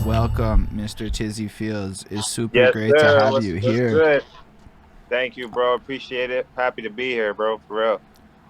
Welcome, Mr. Tizzy Fields. It's super Yes, great to sir. have What's you what's here. good? Thank you, bro. Appreciate it. Happy to be here, bro. For real.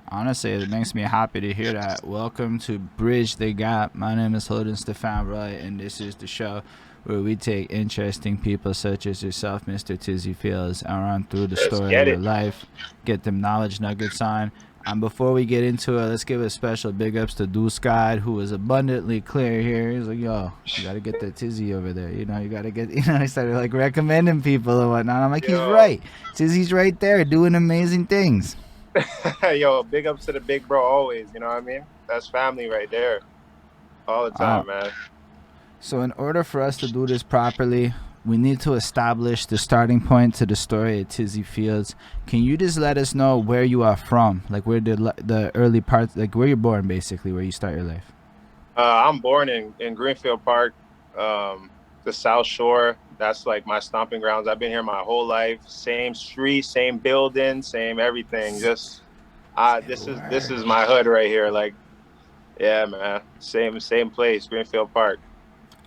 Honestly, it makes me happy to hear that. Welcome to Bridge the Gap. My name is Holden Stephan Roy, and this is the show where we take interesting people such as yourself, Mr. Tizzy Fields, and run through the Let's story of get your it. life, get them knowledge nuggets on. And before we get into it, let's give a special big ups to Deusgod, who was abundantly clear here. He's like, yo, you gotta get that Tizzy over there. You gotta get, he started like recommending people and whatnot. I'm like, he's Yo, right. Tizzy's right there doing amazing things. yo, big ups to the big bro always. You know what I mean? That's family right there, all the Uh, time, man. So, in order for us to do this properly, we need to establish the starting point to the story of Tizzy Fields. Can you just let us know where you are from, like where the early parts, like where you're born, basically, where you start your life? I'm born in Greenfield Park, the South Shore. That's like my stomping grounds. I've been here my whole life. Same street, same building, same everything. Just Say this is word. my hood right here. Like, yeah, man. Same place, Greenfield Park.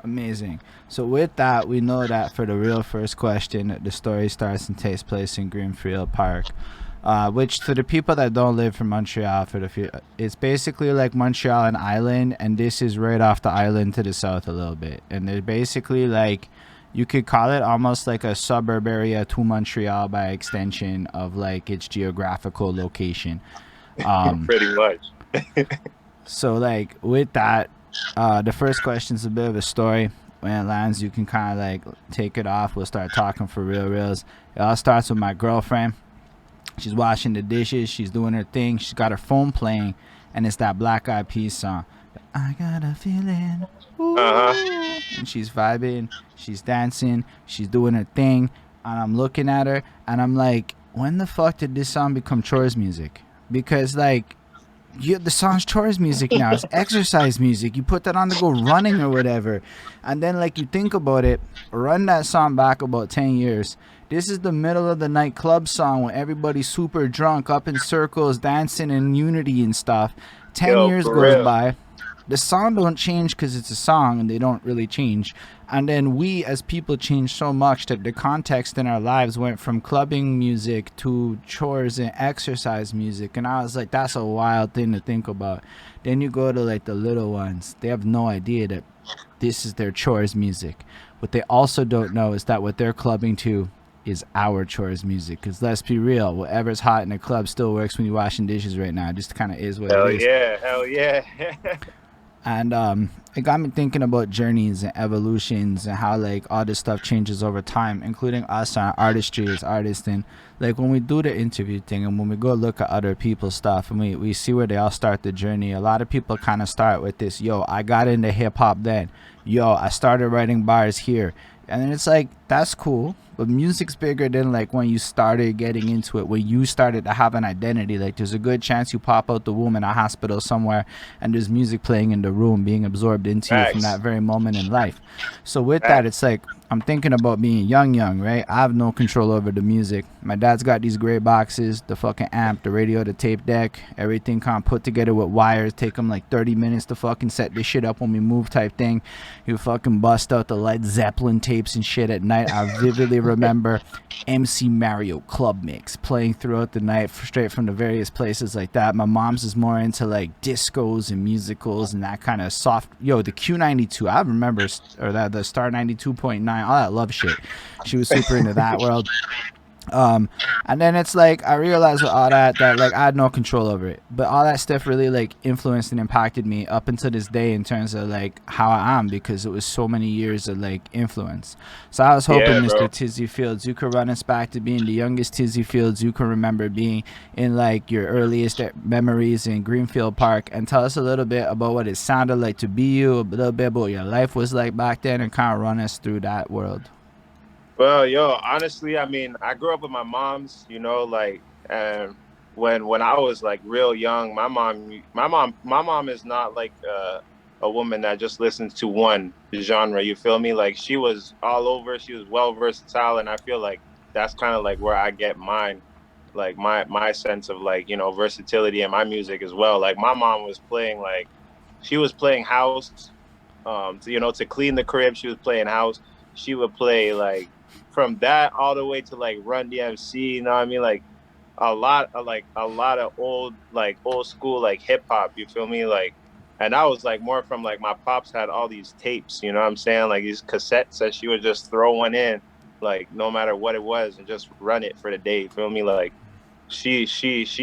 Amazing. So, with that, we know that for the real first question, the story starts and takes place in Greenfield Park. Which to the people that don't live in Montreal, it's basically like Montreal an island, and this is right off the island to the south a little bit, and they're basically like you could call it almost like a suburb area to Montreal by extension of like its geographical location. Um, Pretty much. so like with that, the first question is a bit of a story. When it lands, you can kind of like take it off. We'll start talking for reals. It all starts with my girlfriend. She's washing the dishes. She's doing her thing. She's got her phone playing, and it's that Black Eyed Peas song. I got a feeling, Uh huh. ooh, and she's vibing. She's dancing. She's doing her thing, and I'm looking at her, and I'm like, when the fuck did this song become chores music? Because like the song's chores music now. It's exercise music. You put that on to go running or whatever. And then, like, you think about it, run that song back about 10 years. This is the middle of the night club song when everybody's super drunk, up in circles, dancing in unity and stuff. 10 Yo, years for goes real. by. The song don't change because it's a song and they don't really change. And then we as people change so much that the context in our lives went from clubbing music to chores and exercise music. And I was like, that's a wild thing to think about. Then you go to like the little ones, they have no idea that this is their chores music. What they also don't know is that what they're clubbing to is our chores music. Because let's be real, whatever's hot in the club still works when you're washing dishes right now. It just kind of is what it Hell is. yeah. Hell yeah. And it got me thinking about journeys and evolutions and how like all this stuff changes over time, including us and our artistry as artists. And like when we do the interview thing and when we go look at other people's stuff and we see where they all start the journey, a lot of people kind of start with this, yo, I got into hip hop then, yo, I started writing bars here. And then it's like, that's cool. But music's bigger than like when you started getting into it, when you started to have an identity. Like there's a good chance you pop out the womb in a hospital somewhere and there's music playing in the room being absorbed into you from Facts. that very moment in life. So with that, Facts. it's like I'm thinking about being young, right? I have no control over the music. My dad's got these gray boxes, the fucking amp, the radio, the tape deck, everything kind of put together with wires. Take him like 30 minutes to fucking set this shit up when we move type thing. He would fucking bust out the Led Zeppelin tapes and shit at night. I vividly remember MC Mario Club Mix playing throughout the night straight from the various places like that. My mom's is more into like discos and musicals and that kind of soft. Yo, the Q92, I remember, or that the Star 92.9, all that love shit. She was super into that world. Um, and then it's like I realized with all that like I had no control over it, but all that stuff really like influenced and impacted me up until this day in terms of like how I am because it was so many years of like influence. So I was hoping, Yeah, Mr. bro. Tizzy Fields, you could run us back to being the youngest Tizzy Fields you can remember being in like your earliest memories in Greenfield Park, and tell us a little bit about what it sounded like to be you, a little bit about what your life was like back then, and kind of run us through that world. Well, yo, honestly, I mean, I grew up with my moms, like, and when I was like real young, my mom is not like a woman that just listens to one genre. You feel me? Like she was all over. She was well versatile, and I feel like that's kind of like where I get mine, like my sense of like versatility in my music as well. Like my mom was playing like she was playing house to clean the crib. She was playing house. She would play like from that all the way to like Run DMC. You know what I mean? Like a lot of old school like hip hop. You feel me? Like, and I was like more from like my pops had all these tapes. You know what I'm saying? Like these cassettes that she would just throw one in, like no matter what it was, and just run it for the day. You feel me? Like she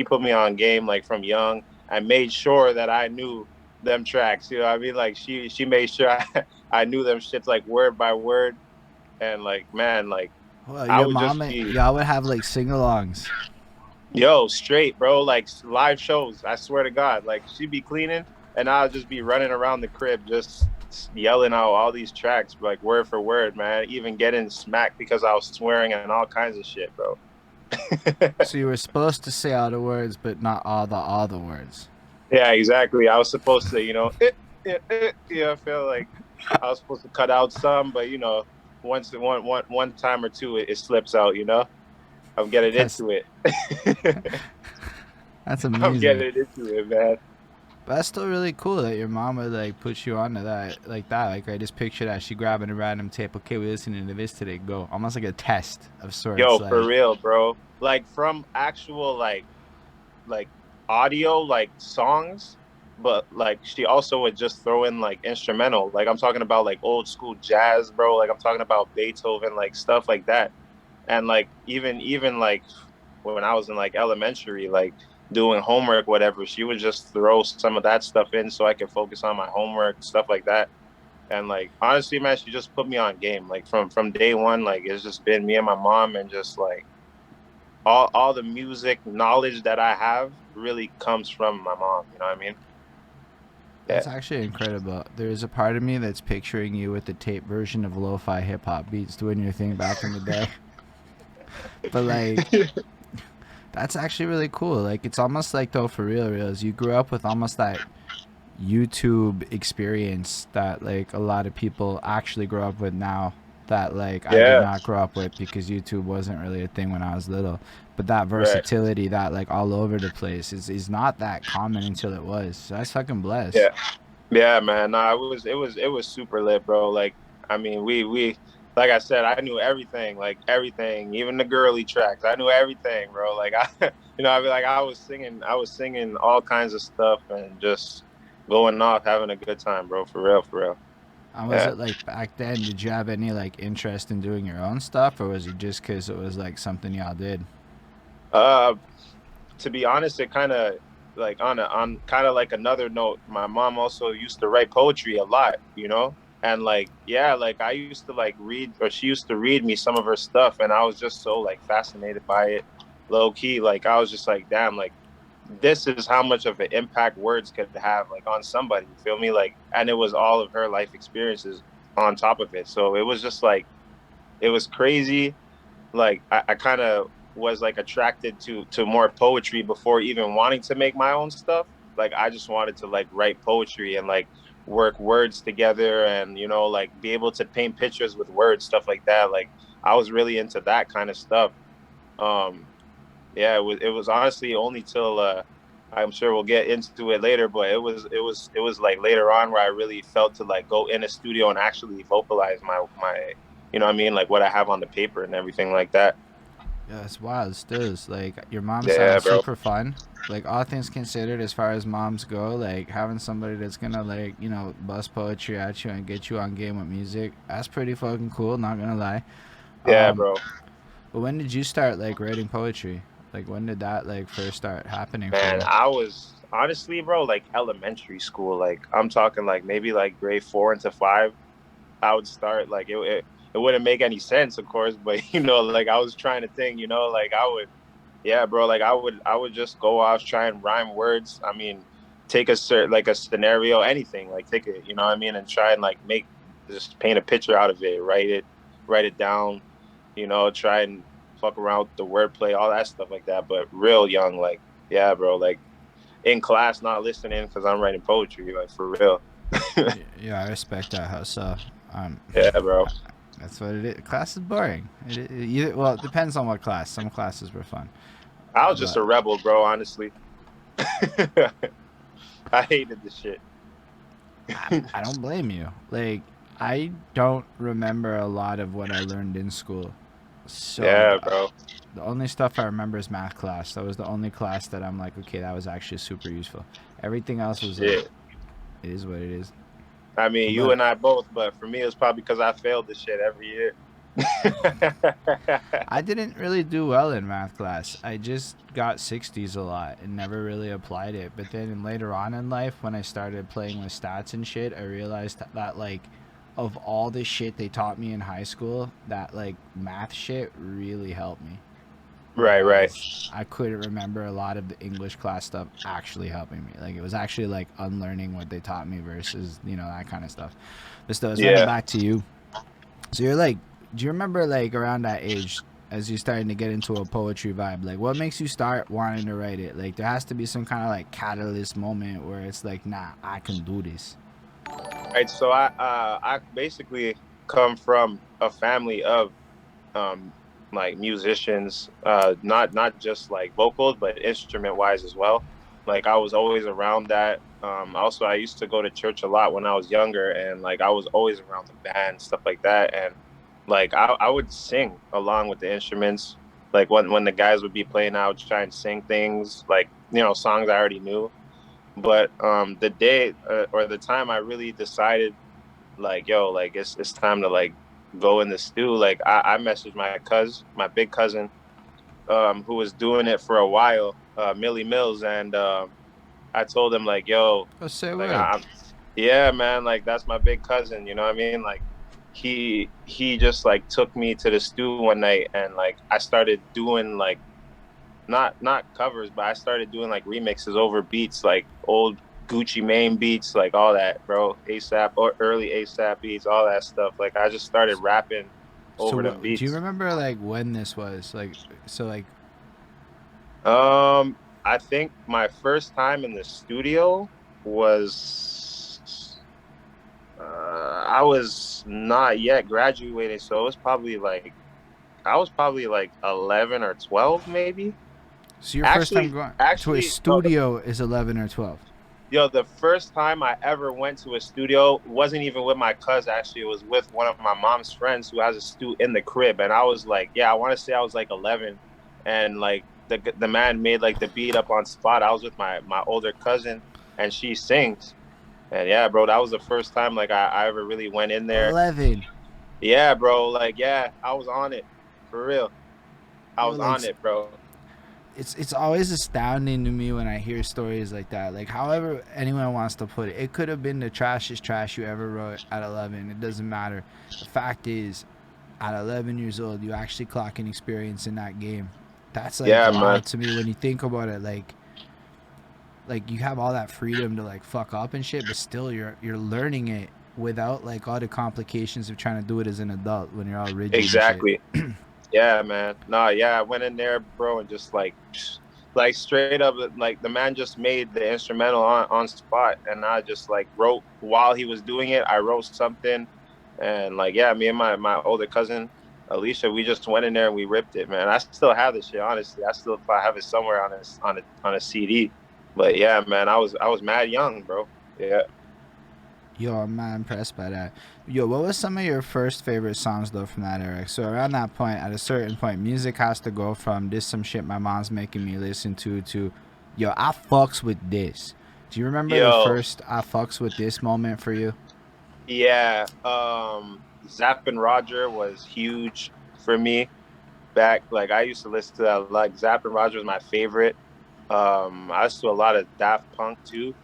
put me on game like from young. I made sure that I knew them tracks. You know what I mean? Like she made sure I knew them shits like word by word. And like man, like Well, I your would mom just and be y'all would have like sing-alongs. yo straight, bro. Like live shows. I swear to God. Like she'd be cleaning, and I'll just be running around the crib just yelling out all these tracks like word for word, man. Even getting smacked because I was swearing and all kinds of shit, bro. So you were supposed to say all the words, but not all the words. Yeah, exactly. I was supposed to, I feel like I was supposed to cut out some, but once one time or two, it slips out. I'm getting That's into it. that's I'm amazing. getting into it, man. But that's still really cool that your mom would like push you onto that like that. Like I just picture that she grabbing a random tape. Okay, we're listening to this today. Go. Almost like a test of sorts. Yo, for Like real, bro. Like from actual like audio like songs, but like she also would just throw in like instrumental. Like I'm talking about like old school jazz, bro. Like I'm talking about Beethoven, like stuff like that. And like even like when I was in like elementary, like doing homework, whatever, she would just throw some of that stuff in so I could focus on my homework, stuff like that. And like honestly, man, she just put me on game. Like from day one, like it's just been me and my mom, and just like all the music knowledge that I have really comes from my mom. You know what I mean? that's Yeah. actually incredible. There's a part of me that's picturing you with the tape version of lo-fi hip hop beats doing your thing back in the day. But like that's actually really cool. Like it's almost like though for real reals, you grew up with almost that YouTube experience that like a lot of people actually grow up with now that like I did Yeah. not grow up with because YouTube wasn't really a thing when I was little. But that Right. versatility, that like all over the place is not that common until it was. So that's fucking blessed. Yeah. Yeah, man. Nah, it was super lit, bro. Like, I mean, we like I said, I knew everything, like everything, even the girly tracks. I knew everything, bro. Like I mean, like I was singing all kinds of stuff and just going off, having a good time, bro. For real, for real. And was Yeah. it like back then? Did you have any like interest in doing your own stuff, or was it just because it was like something y'all did? Uh, to be honest, it kind of like on kind of like another note, my mom also used to write poetry a lot, and like yeah, like I used to like read, or she used to read me some of her stuff, and I was just so like fascinated by it, low key. Like I was just like, damn, like this is how much of an impact words could have like on somebody. You feel me? Like, and it was all of her life experiences on top of it. So it was just like it was crazy. Like I kind of was like attracted to more poetry before even wanting to make my own stuff. Like I just wanted to like write poetry and like work words together, and like be able to paint pictures with words, stuff like that. Like I was really into that kind of stuff. um yeah, it was honestly only till I'm sure we'll get into it later, but it was like later on where I really felt to like go in a studio and actually vocalize my you know what I mean, like what I have on the paper and everything like that. Yeah, it's wild. Still, is like your mom Yeah, sounds bro. super fun. Like all things considered, as far as moms go, like having somebody that's gonna like bust poetry at you and get you on game with music, that's pretty fucking cool. Not gonna lie. Yeah, Um, bro. but when did you start like writing poetry? Like when did that like first start happening for Man, you? I was honestly, bro, like elementary school. Like I'm talking like maybe like grade 4 into 5. I would start like it wouldn't make any sense, of course, but like I was trying to think, like I would, yeah, bro, like I would just go off, try and rhyme words. I mean, take a certain like a scenario, anything, like take it, what I mean, and try and like just paint a picture out of it, write it down, try and fuck around with the wordplay, all that stuff like that. But real young, like, yeah, bro, like in class, not listening because I'm writing poetry, like for real. Yeah, I respect that hustle. Um, Yeah, bro. that's what it is. Class is boring. Well, it depends on what class. Some classes were fun, I was just but a rebel, bro, honestly. I hated the shit. I don't blame you. Like, I don't remember a lot of what I learned in school. So Yeah, bro. the only stuff I remember is math class. That was the only class that I'm like, okay, that was actually super useful. Everything else was like, Shit. it is what it is. I mean, you But and I both, but for me, it's probably because I failed this shit every year. I didn't really do well in math class. I just got 60s a lot and never really applied it. But then later on in life, when I started playing with stats and shit, I realized that like, of all the shit they taught me in high school, that like math shit really helped me. Right, right. Whereas I couldn't remember a lot of the English class stuff actually helping me. Like, it was actually like unlearning what they taught me versus, that kind of stuff. But still, it's running Yeah. back to you. So you're like, do you remember like around that age, as you're starting to get into a poetry vibe, like what makes you start wanting to write it? Like, there has to be some kind of like catalyst moment where it's like, nah, I can do this. Right. So I basically come from a family of um like musicians, not just like vocals, but instrument wise as well. Like I was always around that. Also, I used to go to church a lot when I was younger, and like I was always around the band, stuff like that. And like I would sing along with the instruments. Like when the guys would be playing, I would try and sing things like songs I already knew. But the day or the time I really decided like, yo, like it's time to like go in the stew. Like I messaged my big cousin, who was doing it for a while, Milli Millz, and I told him like, yo, Oh, say like word. yeah, man, like that's my big cousin, you know what I mean? Like he just like took me to the stew one night, and like I started doing like not covers, but I started doing like remixes over beats, like old Gucci Mane beats, like all that, bro. ASAP or early ASAP beats, all that stuff. Like I just started rapping So over them what do you beats. remember like when this was? Like, so like, I think my first time in the studio was I was not yet graduating, so it was probably like I was probably like 11 or 12 maybe. so your first time Actually, going to a actually, no, studio is 11 or 12. yo, the first time I ever went to a studio wasn't even with my cousin. Actually, it was with one of my mom's friends who has a stu in the crib, and I was like, yeah, I want to say I was like 11, and like the man made like the beat up on spot. I was with my older cousin, and she sings, and yeah, bro, that was the first time like I ever really went in there. 11. Yeah, bro, like yeah, I was on it for real. I Yo, was like, on it, bro. it's always astounding to me when I hear stories like that. Like, however anyone wants to put it, it could have been the trashiest trash you ever wrote at 11. It doesn't matter. The fact is, at 11 years old, you actually clocking experience in that game. That's like Yeah, man. wild to me when you think about it. Like you have all that freedom to like fuck up and shit, but still you're learning it without like all the complications of trying to do it as an adult when you're all rigid and shit. Exactly. Yeah, man. Nah, yeah, I went in there, bro, and just like straight up, like the man just made the instrumental on spot, and I just like wrote while he was doing it. I wrote something, and like yeah, me and my older cousin Alicia, we just went in there and we ripped it, man. I still have this shit, honestly. I still probably have it somewhere on a CD. But yeah, man, I was mad young, bro. Yeah. Yo, I'm mad impressed by that. Yo, what was some of your first favorite songs though from that era? So around that point, at a certain point, music has to go from this some shit my mom's making me listen to, yo, I fucks with this. Do you remember the Yo, first I fucks with this moment for you? yeah. Zapp and Roger was huge for me back. Like I used to listen to that. Like Zapp and Roger was my favorite. I listened to a lot of Daft Punk too,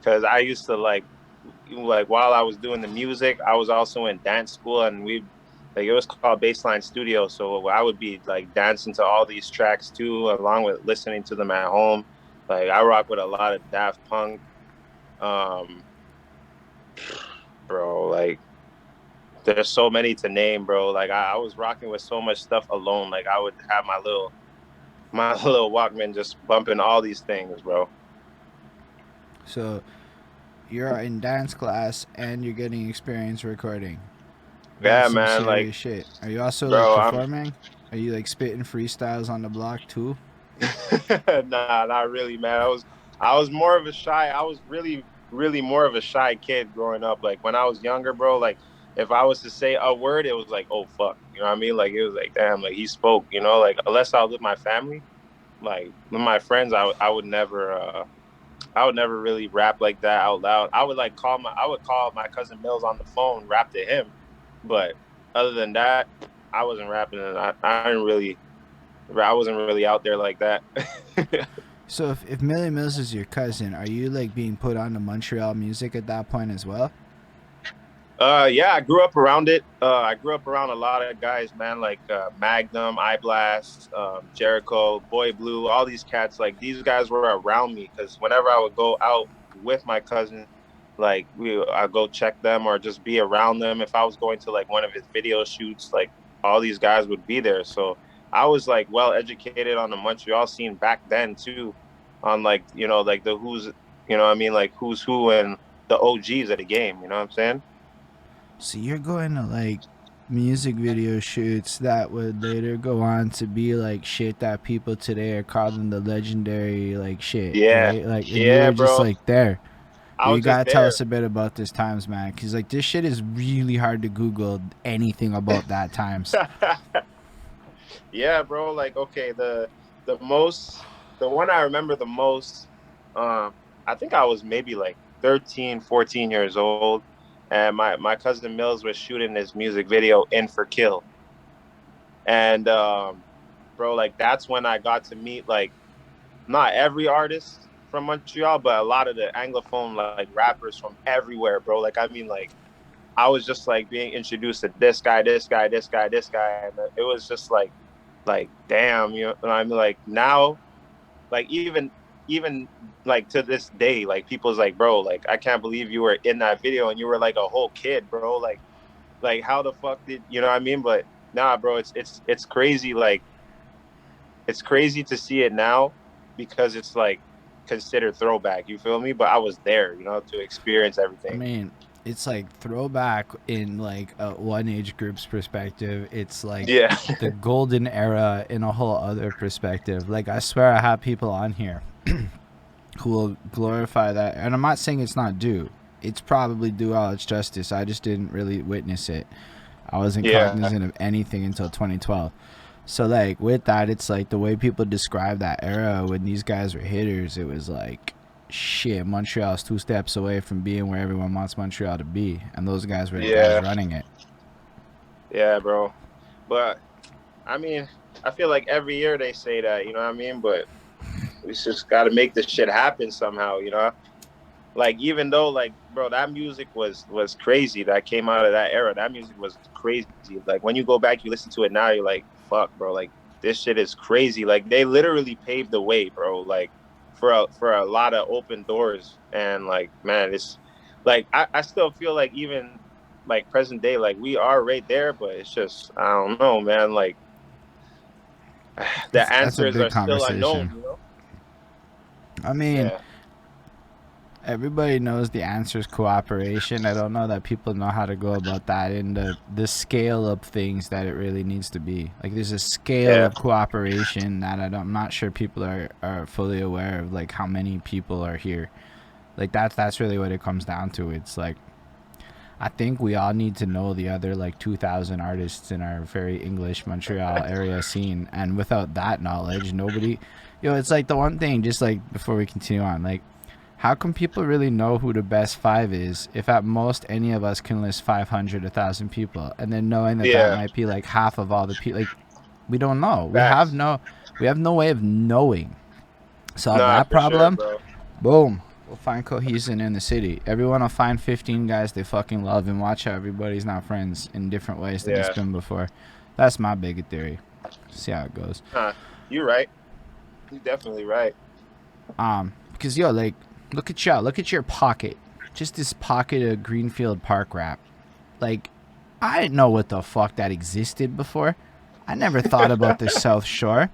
because I used to like while I was doing the music, I was also in dance school, and we like it was called Baseline Studio. So I would be like dancing to all these tracks too, along with listening to them at home. Like I rock with a lot of Daft Punk. Um, bro, like there's so many to name, bro. Like I was rocking with so much stuff alone. Like I would have my little Walkman just bumping all these things, bro. So you're in dance class and you're getting experience recording. That's Yeah, some man. Like, serious shit. Are you also like bro, I'm performing? Are you like spitting freestyles on the block too? nah, not really, man. I was more of a shy. I was really really more of a shy kid growing up. Like when I was younger, bro, like if I was to say a word, it was like, oh fuck. You know what I mean? Like it was like, damn, like he spoke, you know, like unless I was with my family, like with my friends, I would never really rap like that out loud. I would call my cousin Mills on the phone, rap to him. But other than that, I wasn't rapping and I wasn't really out there like that. So if Milli Millz is your cousin, are you like being put on to Montreal music at that point as well? Yeah, I grew up around it. I grew up around a lot of guys, man, like Magnum, Blast, Jericho, Boy Blue, all these cats. Like these guys were around me because whenever I would go out with my cousin, like I go check them or just be around them. If I was going to like one of his video shoots, like all these guys would be there. So I was like well educated on the Montreal scene back then too, on like like the who's what I mean, like who's who and the OGs of the game. You know what I'm saying? So you're going to like music video shoots that would later go on to be like shit that people today are calling the legendary like shit, Yeah, right? Like, and you yeah, were just bro. like there. I You was just gotta tell there. us a bit about this times, man, because like this shit is really hard to Google anything about that times. Yeah, bro. Like, okay, the most, the one I remember the most, I think I was maybe like 13, 14 years old, and my cousin Mills was shooting this music video in for Kill, and bro, like that's when I got to meet like not every artist from Montreal, but a lot of the anglophone like rappers from everywhere, bro. Like, I mean, like I was just like being introduced to this guy, this guy, this guy, this guy, and it was just like damn, you know what I mean? Like now, like even like to this day, like people's like, bro, like I can't believe you were in that video and you were like a whole kid, bro. Like how the fuck did you know what I mean? But nah, bro, it's crazy. Like it's crazy to see it now because it's like considered throwback. You feel me? But I was there, to experience I everything. mean, it's like throwback in like a one age group's perspective. It's like Yeah. the golden era in a whole other perspective. Like I swear I have people on here who will glorify that, and I'm not saying it's not due. It's probably due all its justice. I just didn't really witness it. I wasn't Yeah. cognizant of anything until 2012. So like with that, it's like the way people describe that era when these guys were hitters. It was like shit. Montreal's 2 steps away from being where everyone wants Montreal to be, and those guys were the guys Yeah. running it. Yeah, bro. But I mean, I feel like every year they say that, you know what I mean? But we just got to make this shit happen somehow, you know? Like even though like bro, that music was crazy that came out of that era. That music was crazy. Like when you go back, you listen to it now, you're like, fuck, bro, like this shit is crazy. Like they literally paved the way, bro. Like for a lot of open doors. And like, man, it's like I still feel like even like present day, like we are right there, but it's just I don't know, man. Like the That's a answers big are still conversation. unknown, you know? I mean, Yeah. everybody knows the answer is cooperation. I don't know that people know how to go about that in the scale of things that it really needs to be. Like there's a scale Yeah. of cooperation that I'm not sure people are fully aware of, like how many people are here. Like that's really what it comes down to. It's like I think we all need to know the other like 2,000 artists in our very English Montreal area scene, and without that knowledge, nobody. It's like the one thing. Just like before we continue on, like, how can people really know who the best five is if at most any of us can list 500, 1,000 people, and then knowing that that Yeah. might be like half of all the people? Like, we don't know. Facts. We have no way of knowing. Solve Nah, that for sure, problem. bro. Boom. We'll find cohesion in the city. Everyone will find 15 guys they fucking love and watch how everybody's not friends in different ways than it's Yeah. been before. That's my big theory. See how it goes. Huh. You're right. You're definitely right. Because like, look at y'all. Look at your pocket. Just this pocket of Greenfield Park rap. Like, I didn't know what the fuck that existed before. I never thought about the South Shore.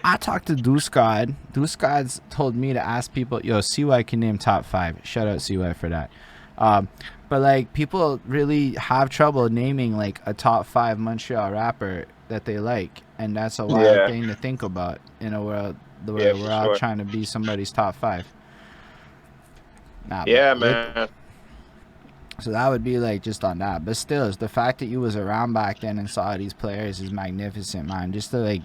I talked to Deusgod. Deusgod's told me to ask people, yo, CY can name top 5. Shout out CY for that. But like people really have trouble naming like a top 5 Montreal rapper that they like, and that's a wild Yeah. thing to think about in a world Yeah, where for we're all sure. trying to be somebody's top 5. Nah, but Yeah, with man. so that would be like just on that. But still, it's the fact that you was around back then and saw these players is magnificent, man. Just to like,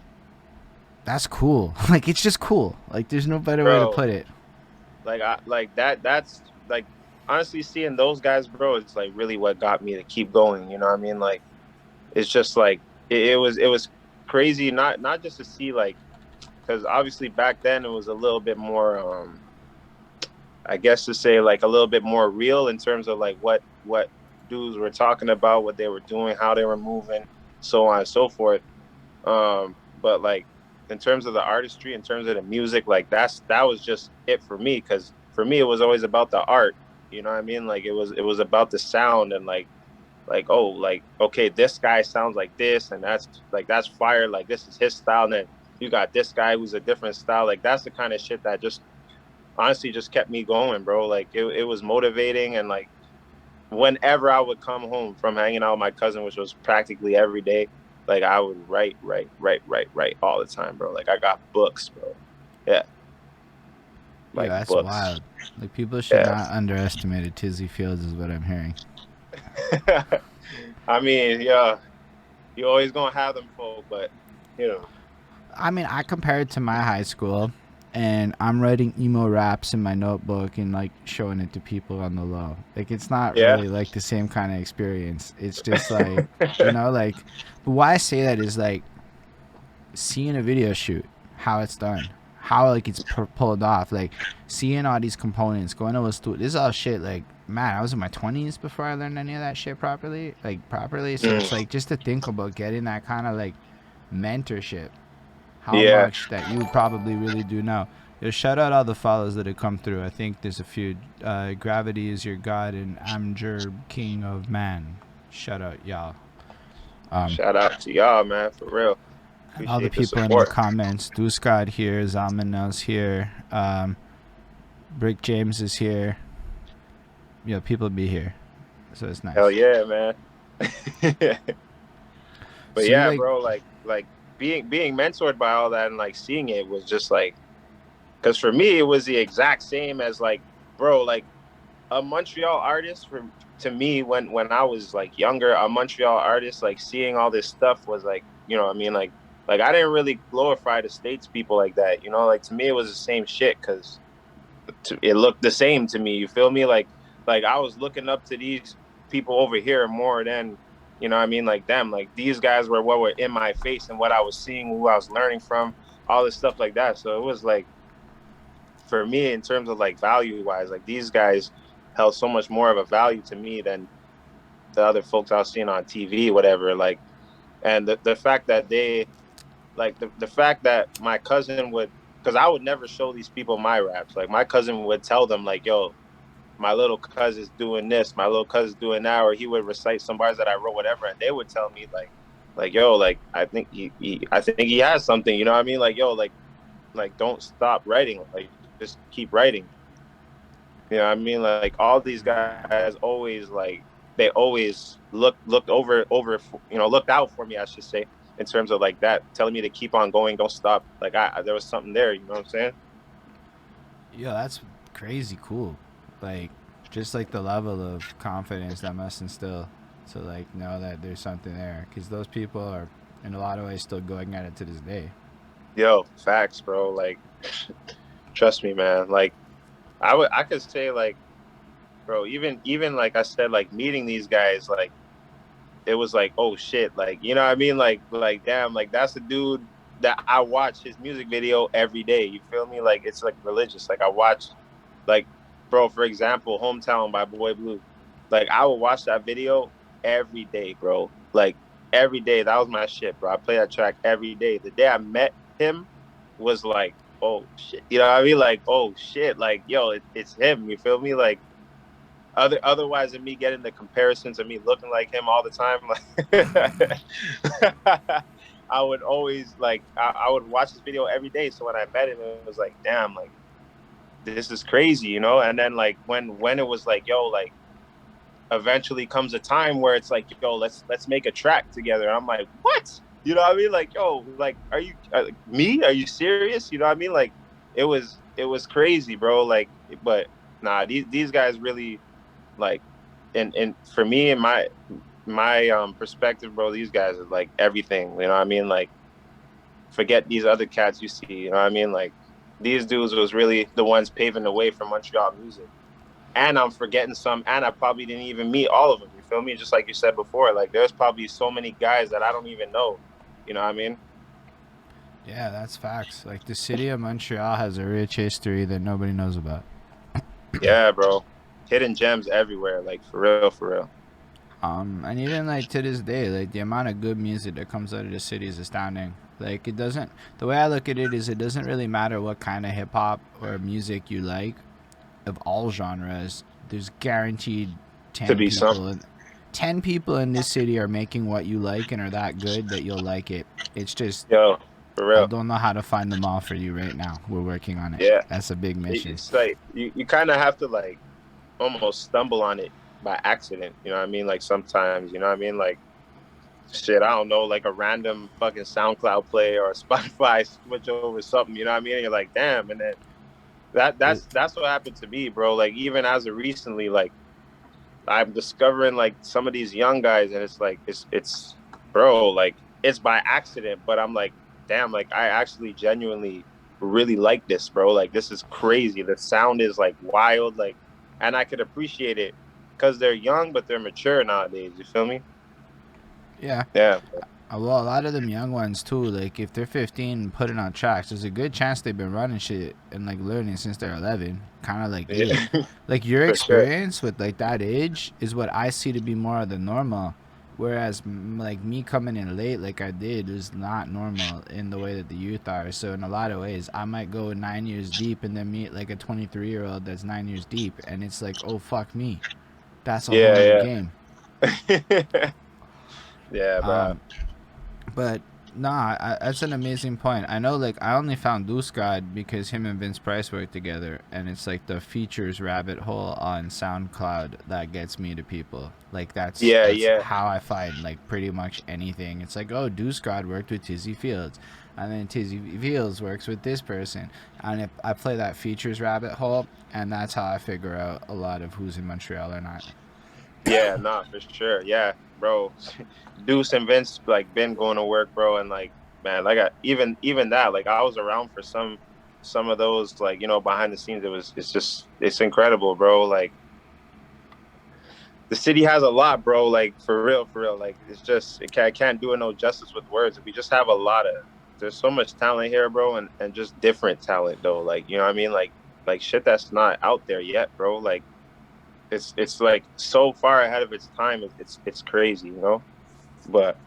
that's cool. Like it's just cool. Like there's no better way to Bro, put it. like I like that's like honestly seeing those guys, bro, it's like really what got me to keep going. You know what I mean? Like it's just like it was crazy not just to see like because obviously back then it was a little bit more I guess to say like a little bit more real in terms of like what dudes were talking about, what they were doing, how they were moving, so on and so forth. But like in terms of the artistry, in terms of the music, like that was just it for me because for me it was always about the art. You know what I mean? Like it was about the sound and like oh like okay this guy sounds like this and that's fire like this is his style and then you got this guy who's a different style like that's the kind of shit that just honestly just kept me going, bro. Like it was motivating and like whenever I would come home from hanging out with my cousin, which was practically every day, like I would write all the time, bro. Like I got books, bro. Yeah, Yeah, like that's books. wild. Like people should Yeah. not underestimate a Tizzy Fields, is what I'm hearing. I mean, yeah, you always gonna have them folk, but you know, I mean, I compare it to my high school, and I'm writing emo raps in my notebook and like showing it to people on the low. Like it's not yeah, really like the same kind of experience. It's just like, you know, like. But why I say that is like seeing a video shoot, how it's done, how like it's pulled off, like seeing all these components, going to a studio. This is all shit. Like man, I was in my 20s before I learned any of that shit properly, like properly. So it's mm, like just to think about getting that kind of like mentorship, how yeah. much that you probably really do know. Yo, shout out all the follows that have come through. I think there's a few. Gravity is your god, and Amjur, king of man. Shout out, y'all. Um, Shout out to y'all, man, for real. and all the Appreciate the people in the support. comments. Deusgod here, Zalmanel's here, Brick James is here. Yeah, people be here, so it's Hell nice. yeah, man. But So you yeah, like, bro, like being mentored by all that and like seeing it was just like because for me it was the exact same as like bro like a Montreal artist for to me when I was like younger a Montreal artist like seeing all this stuff was like you know what I mean like I didn't really glorify the States people like that you know like to me it was the same shit because it looked the same to me. You feel me? Like I was looking up to these people over here more than you know what I mean like them. Like these guys were what were in my face and what I was seeing, who I was learning from, all this stuff like that. So it was like for me in terms of like value wise, like these guys held so much more of a value to me than the other folks I was seeing on TV, whatever. Like and the fact that they like the fact that my cousin would because I would never show these people my raps. Like my cousin would tell them like, yo, my little cousin's doing this, my little cousin's doing that, or he would recite some bars that I wrote, whatever, and they would tell me like yo, like I think I think he has something, you know what I mean? Like yo, like don't stop writing, like just keep writing. You know what I mean? Like all these guys always like they always looked over you know looked out for me, I should say, in terms of like that, telling me to keep on going, don't stop. Like there was something there, you know what I'm saying? yo, that's crazy cool. Like, just like the level of confidence that must instill to like know that there's something there, because those people are in a lot of ways still going at it to this day. Yo, facts, bro. Like trust me, man. Like I could say like, bro, even like I said, like meeting these guys, like it was like, oh shit, like you know what I mean? Like damn, like that's a dude that I watch his music video every day. You feel me? Like it's like religious. Like I watch like bro, for example, Hometown by Boy Blue. Like I would watch that video every day, bro. Like every day. That was my shit, bro. I play that track every day. The day I met him was like, oh shit. You know what I mean? Like, oh shit. Like, yo, it's him. You feel me? Like otherwise than me getting the comparisons of me looking like him all the time, like I would always like I would watch this video every day. So when I met him, it was like, damn, like this is crazy, you know? And then like when it was like, yo, like eventually comes a time where it's like, yo, let's make a track together. And I'm like, what? You know what I mean? Like, yo, like, are you me? Are you serious? You know what I mean? Like, it was crazy, bro. Like, but Nah, these guys really like, and for me and my perspective, bro, these guys are like everything. You know what I mean? Like, forget these other cats you see. You know what I mean? Like, these dudes was really the ones paving the way for Montreal music. And I'm forgetting some, and I probably didn't even meet all of them. You feel me? Just like you said before, like there's probably so many guys that I don't even know. You know what I mean? Yeah, that's facts. Like the city of Montreal has a rich history that nobody knows about. Yeah, bro. Hidden gems everywhere, like for real, for real. And even like to this day, like the amount of good music that comes out of the city is astounding. Like it doesn't. The way I look at it is, it doesn't really matter what kind of hip hop or music you like, of all genres. There's guaranteed To 10 be some, people. 10 people in this city are making what you like and are that good that you'll like it. It's just yo, for I real. don't know how to find them all for you right now. We're working on it. Yeah, That's a big mission. it's like you kind of have to like almost stumble on it by accident. You know what I mean? Like sometimes, you know what I mean? Like shit, I don't know, like a random fucking SoundCloud play or a Spotify switch over something. You know what I mean? And you're like, damn, and then that's what happened to me, bro. Like even as of recently, like I'm discovering like some of these young guys, and it's like it's bro, like it's by accident, but I'm like, damn, like I actually genuinely really like this, bro. Like this is crazy. The sound is like wild, like, and I could appreciate it because they're young, but they're mature nowadays. You feel me? Yeah. Yeah, Well, a lot of them young ones too. Like if they're 15 and putting on tracks, there's a good chance they've been running shit and like learning since they're 11. Kind of like you. yeah, Like your for sure. experience with like that age is what I see to be more of the normal. Whereas like me coming in late, like I did, is not normal in the way that the youth are. So in a lot of ways, I might go 9 years deep and then meet like a 23-year-old that's 9 years deep, and it's like, oh fuck me, that's a whole new Yeah, game. yeah, yeah, bro. Um, But nah, that's an amazing point. I know, like I only found Deusgod because him and Vince Price work together, and it's like the features rabbit hole on SoundCloud that gets me to people. Like Yeah, that's yeah. how I find like pretty much anything. It's like, oh, Deusgod worked with Tizzy Fields, and then Tizzy Fields works with this person, and I play that features rabbit hole, and that's how I figure out a lot of who's in Montreal or not. Yeah, nah, for sure. Yeah, bro. Deuce and Vince like been going to work, bro, and like man, like even that, like I was around for some of those, like you know, behind the scenes. It's incredible, bro. Like the city has a lot, bro. Like for real, for real. Like it's just I can't do it no justice with words. We just have a lot of there's so much talent here, bro, and just different talent though. Like you know what I mean? Like shit that's not out there yet, bro. Like it's like so far ahead of its time. It's crazy, you know. But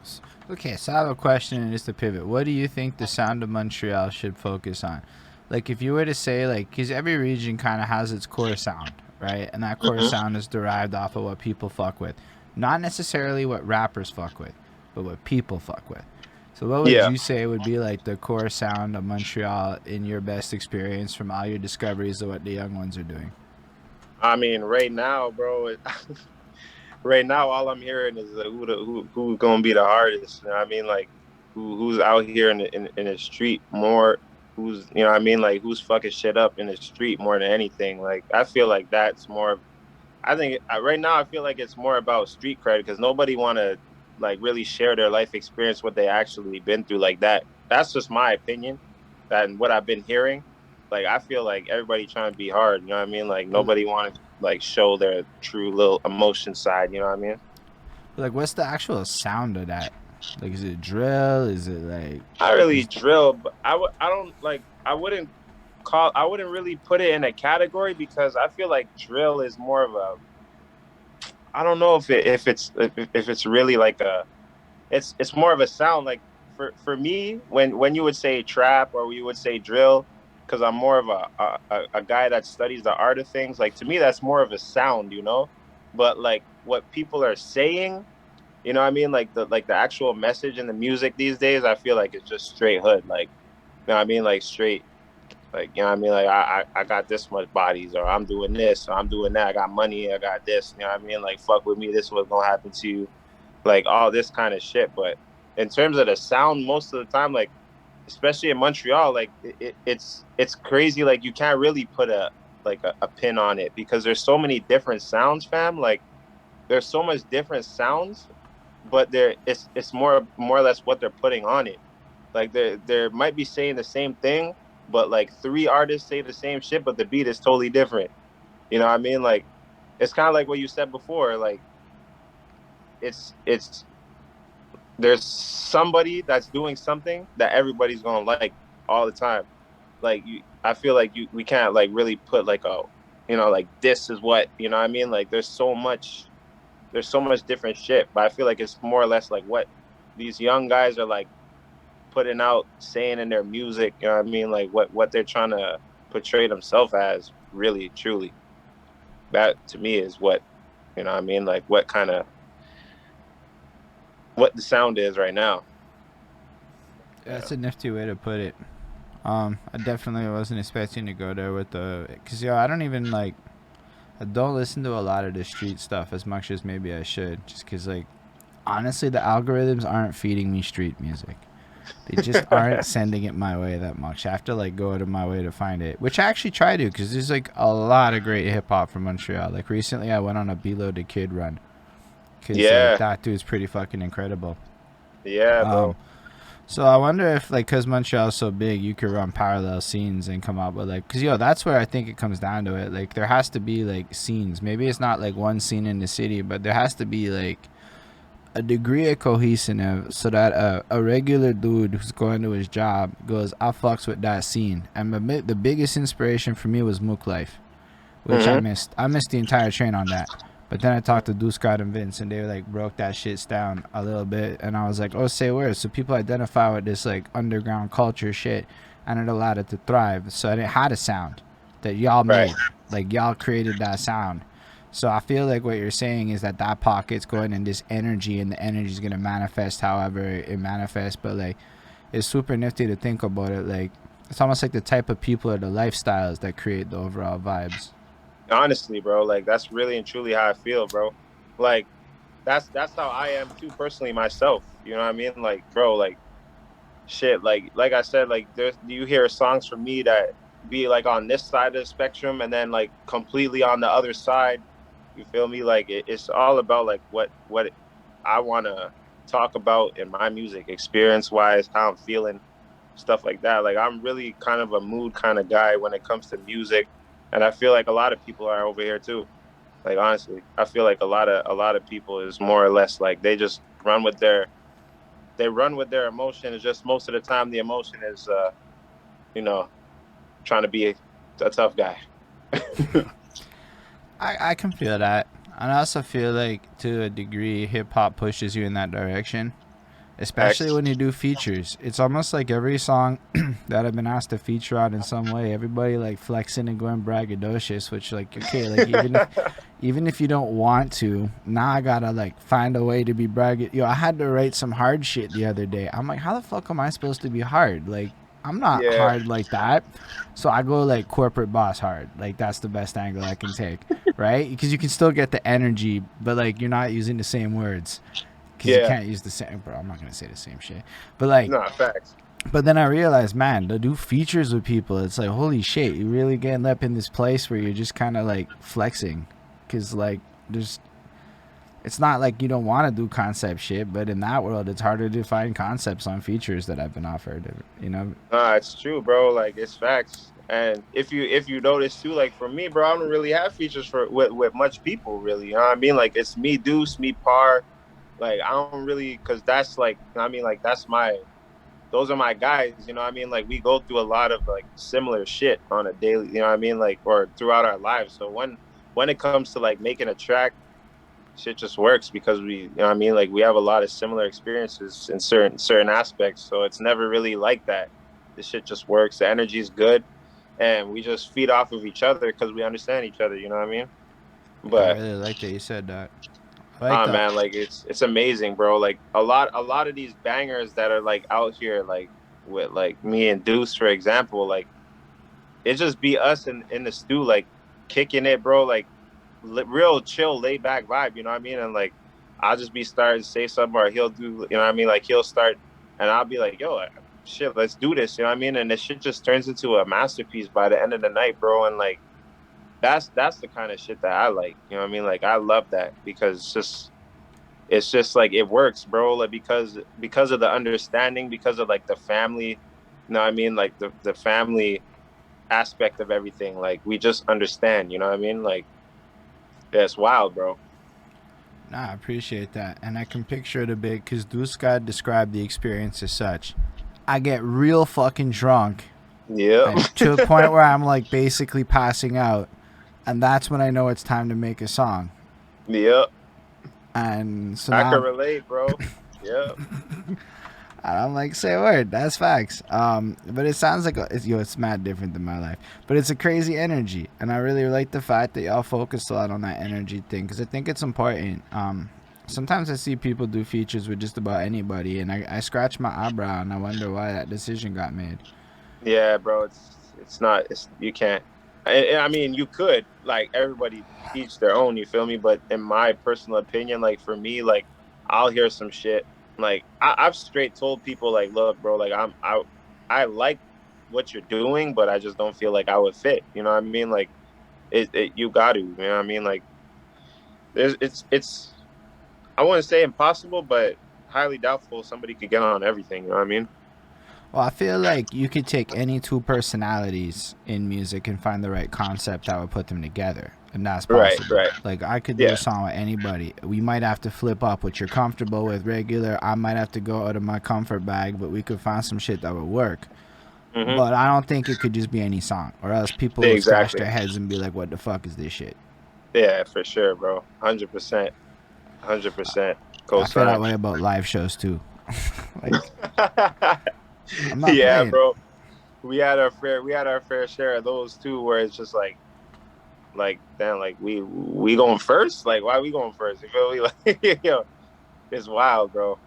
Okay, so I have a question and just to pivot. What do you think the sound of Montreal should focus on? Like, if you were to say, like, because every region kind of has its core sound, right? And that core mhm. sound is derived off of what people fuck with. Not necessarily what rappers fuck with, but what people fuck with. So, what would Yeah, you say would be like the core sound of Montreal in your best experience from all your discoveries of what the young ones are doing? I mean, right now, bro. Right now, all I'm hearing is who's gonna be the hardest. You know what I mean? Like who's out here in the street more. Who's you know what I mean? Like who's fucking shit up in the street more than anything. Like I feel like that's more. I think right now I feel like it's more about street cred because nobody want to like really share their life experience, what they actually been through like that. That's just my opinion. That and what I've been hearing. Like I feel like everybody trying to be hard. You know what I mean? Like nobody want to like show their true little emotion side. You know what I mean? Like, what's the actual sound of that? Like, is it drill? Is it like. I really Is, drill, but I don't like I wouldn't really put it in a category because I feel like drill is more of a I don't know if it's really like a it's more of a sound like for me when you would say trap or you would say drill because I'm more of a guy that studies the art of things like to me that's more of a sound, you know, but like what people are saying, you know what I mean, like the actual message in the music these days I feel like it's just straight hood, like you know what I mean, like straight, like you know what I mean, like I got this much bodies or I'm doing this or I'm doing that, I got money, I got this, you know what I mean, like fuck with me, this is what's gonna happen to you, like all this kind of shit. But in terms of the sound, most of the time, like especially in Montreal, like it's crazy. Like you can't really put like a pin on it, because there's so many different sounds, fam. Like there's so much different sounds, but it's more or less what they're putting on it. Like there might be saying the same thing, but like three artists say the same shit, but the beat is totally different. You know what I mean? Like it's kind of like what you said before. Like it's there's somebody that's doing something that everybody's gonna like all the time. Like I feel like we can't like really put like a, like this is what, you know what I mean? Like there's so much different shit, but I feel like it's more or less like what these young guys are like putting out, saying in their music. You know what I mean? Like what they're trying to portray themselves as, really, truly. That to me is what, you know what I mean? Like what the sound is right now. That's a nifty way to put it. I definitely wasn't expecting to go there with cause I don't even like, I don't listen to a lot of the street stuff as much as maybe I should, just cause like, honestly, the algorithms aren't feeding me street music. They just aren't sending it my way that much. I have to like go out of my way to find it, which I actually try to, because there's like a lot of great hip hop from Montreal. Like recently, I went on a Below the Kid run, because that dude's pretty fucking incredible. Yeah, bro. So I wonder if like, cause Montreal's so big, you could run parallel scenes and come up with like, cause that's where I think it comes down to it. Like there has to be like scenes. Maybe it's not like one scene in the city, but there has to be like a degree of cohesive, so that a regular dude who's going to his job goes, I fucks with that scene. And the biggest inspiration for me was Mook Life, which I missed. I missed the entire train on that. But then I talked to Deusgod and Vince, and they like broke that shit down a little bit, and I was like, oh, say where? So people identify with this like underground culture shit, and it allowed it to thrive. So it had a sound that y'all made, like y'all created that sound. So I feel like what you're saying is that pocket's going in this energy, and the energy is gonna manifest however it manifests. But like, it's super nifty to think about it. Like it's almost like the type of people or the lifestyles that create the overall vibes. Honestly, bro, like that's really and truly how I feel, bro. Like that's how I am too, personally, myself. You know what I mean? Like, bro, like shit, like I said, like you hear songs from me that be like on this side of the spectrum, and then like completely on the other side. You feel me? Like it's all about like what I want to talk about in my music, experience wise, how I'm feeling, stuff like that. Like I'm really kind of a mood kind of guy when it comes to music, and I feel like a lot of people are over here too. Like honestly, I feel like a lot of people is more or less like they just run with their emotion. It's just most of the time the emotion is you know, trying to be a tough guy. I can feel that. And I also feel like to a degree hip hop pushes you in that direction. Especially when you do features. It's almost like every song that I've been asked to feature on in some way, everybody like flexing and going braggadocious, which like, okay, like even if you don't want to, now I gotta like find a way to be braggadocious. I had to write some hard shit the other day. I'm like, how the fuck am I supposed to be hard? Like, I'm not hard like that. So I go like corporate boss hard. Like that's the best angle I can take, right? Because you can still get the energy, but like you're not using the same words. Because you can't use the same, bro. I'm not gonna say the same shit, but like, no, facts. But then I realized, man, to do features with people, it's like, holy shit, you really getting up in this place where you're just kind of like flexing, because like it's not like you don't want to do concept shit, but in that world, it's harder to find concepts on features that I've been offered. It's true, bro. Like it's facts. And if you notice too, like for me, bro, I don't really have features with much people, really. You know what I mean? Like it's me, Deuce, me, Par. Like I don't really, cause that's like, I mean, like those are my guys, you know what I mean? Like we go through a lot of like similar shit on a daily, you know what I mean? Like, or throughout our lives. So when it comes to like making a track, shit just works because you know what I mean? Like we have a lot of similar experiences in certain aspects. So it's never really like that. This shit just works. The energy is good, and we just feed off of each other because we understand each other, you know what I mean? I But really like that you said that. Like man, like it's amazing, bro. Like a lot of these bangers that are like out here, like with like me and Deuce, for example, like it just be us in the stew, like kicking it, bro. Like real chill, laid back vibe, you know what I mean? And like I'll just be starting to say something, or he'll do, you know what I mean? Like he'll start, and I'll be like, yo, shit, let's do this, you know what I mean? And the shit just turns into a masterpiece by the end of the night, bro. And like that's the kind of shit that I like. You know what I mean? Like I love that because it's just like it works, bro. Like because of the understanding, because of like the family, you know what I mean? Like the family aspect of everything. Like we just understand, you know what I mean? Like that's wild, bro. Nah, I appreciate that. And I can picture it a bit because Deusgod described the experience as such. I get real fucking drunk Yep. and to the point where I'm like basically passing out. And that's when I know it's time to make a song. Yep. And so I can now relate, bro. Yep. I'm like, say a word. That's facts. But it sounds like it's mad different than my life. But it's a crazy energy, and I really like the fact that y'all focus a lot on that energy thing because I think it's important. Sometimes I see people do features with just about anybody, and I scratch my eyebrow and I wonder why that decision got made. Yeah, bro. It's not. It's you can't. I mean, you could like everybody each their own. You feel me? But in my personal opinion, like for me, like I'll hear some shit. Like I've straight told people, like, look, bro, like I like what you're doing, but I just don't feel like I would fit. You know what I mean? Like you got to. You know what I mean? Like it's. I wouldn't say impossible, but highly doubtful somebody could get on everything. You know what I mean? Well, I feel like you could take any two personalities in music and find the right concept that would put them together. And that's Right. possible. Right. Like, I could do a Yeah. song with anybody. We might have to flip up what you're comfortable with regular. I might have to go out of my comfort bag, but we could find some shit that would work. Hmm. But I don't think it could just be any song, or else people will scratch Exactly. their heads and be like, what the fuck is this shit? Yeah, for sure, bro. 100%. 100% I feel that co-sign. way about live shows, too. Like, I'm not Yeah, playing. bro. We had our fair share of those too, where it's just like damn, like we going first? Like why we going first? You feel me? Like yo, it's wild, bro.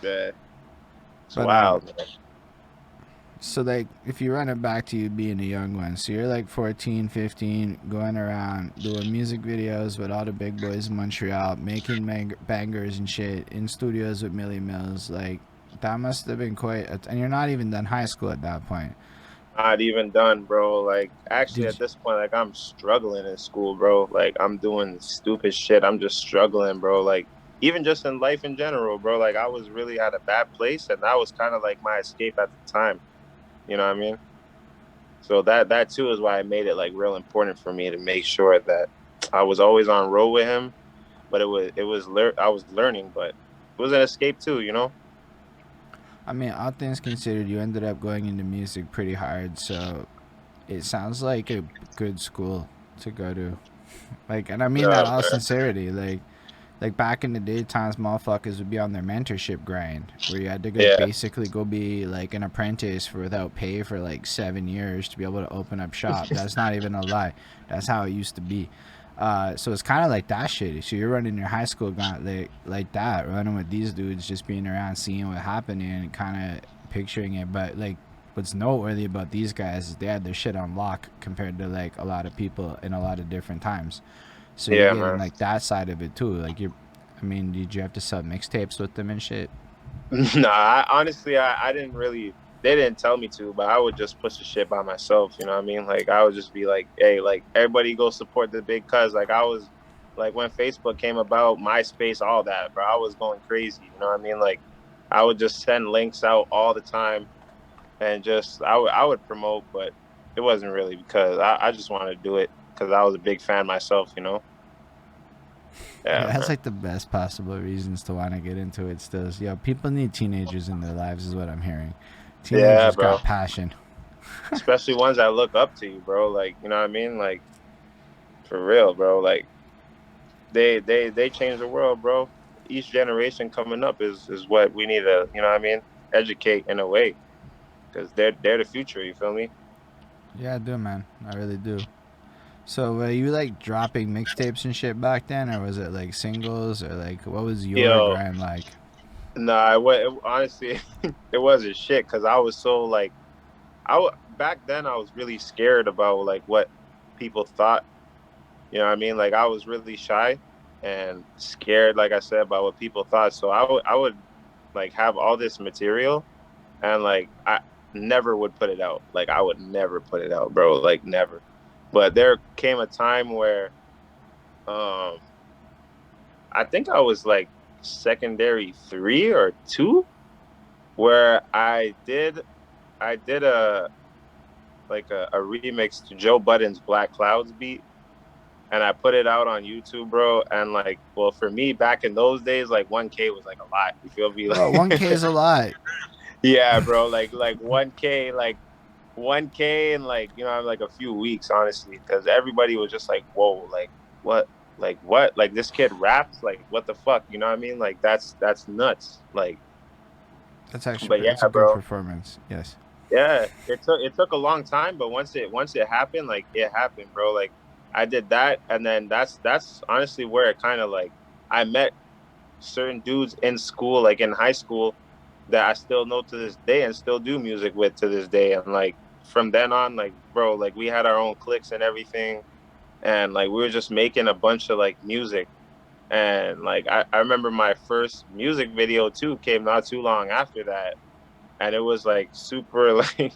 Yeah, it's But, wild, man. so like if you run it back to you being a young one, so you're like 14, 15, going around doing music videos with all the big boys in Montreal, making bangers and shit in studios with Milli Millz. Like that must have been quite and you're not even done high school at that point. Not even done, bro. Like actually Did at this point, like I'm struggling in school, bro. Like I'm doing stupid shit. I'm just struggling, bro. Like even just in life in general, bro. Like I was really at a bad place, and that was kind of like my escape at the time. You know what I mean? So that too is why I made it like real important for me to make sure that I was always on road with him. But I was learning, but it was an escape too. You know? I mean, all things considered, you ended up going into music pretty hard, so it sounds like a good school to go to. Like, and I mean that all Man. sincerity. Like back in the day, times motherfuckers would be on their mentorship grind, where you had to go Yeah. basically go be like an apprentice for without pay for like 7 years to be able to open up shop. That's not even a lie. That's how it used to be. So it's kind of like that shit. So you're running your high school like that, running with these dudes, just being around, seeing what happened, and kind of picturing it. But like, what's noteworthy about these guys is they had their shit on lock compared to like a lot of people in a lot of different times. So you're Yeah, getting man. like that side of it too. Like I mean, did you have to sub mixtapes with them and shit? Nah, I didn't really. They didn't tell me to, but I would just push the shit by myself. You know what I mean? Like I would just be like, "Hey, like everybody go support the big cuz." Like I was, like when Facebook came about, MySpace, all that, bro. I was going crazy. You know what I mean? Like I would just send links out all the time and just I would promote, but it wasn't really because I just wanted to do it because I was a big fan myself. You know? Yeah, Yeah, that's man. like the best possible reasons to want to get into it. Still, yeah, people need teenagers in their lives, is what I'm hearing. Yeah, Teenagers bro. got passion. Especially ones that look up to you, bro. Like you know what I mean? Like for real, bro. Like they change the world, bro. Each generation coming up is what we need to, you know what I mean, educate in a way because they're the future. You feel me? Yeah, I do, man. I really do. So, were you like dropping mixtapes and shit back then, or was it like singles, or like what was your Yo, grind like? nah, honestly, it wasn't shit because I was so like back then I was really scared about like what people thought. You know what I mean? Like I was really shy and scared, like I said, about what people thought. So I would like have all this material and like I never would put it out. Like I would never put it out, bro. Like never. But there came a time where um I think I was like secondary 3 or 2, where I did a remix to Joe Budden's Black Clouds beat, and I put it out on YouTube, bro. And like, well, for me back in those days, like 1K was like a lot. You feel me? Bro, 1K Like, is a lot. yeah, bro. Like 1K, like 1K in like like a few weeks, honestly, because everybody was just like, whoa, what, what, like this kid raps, like what the fuck, you know what I mean? Like that's nuts. Like, That's actually but yeah, that's a good bro. performance. Yes. Yeah, it took a long time, but once it happened, like it happened, bro. Like I did that, and then that's honestly where it kind of like I met certain dudes in school, like in high school, that I still know to this day and still do music with to this day. And like from then on, like bro, like we had our own cliques and everything, and like we were just making a bunch of like music. And like I remember my first music video too came not too long after that, and it was like super like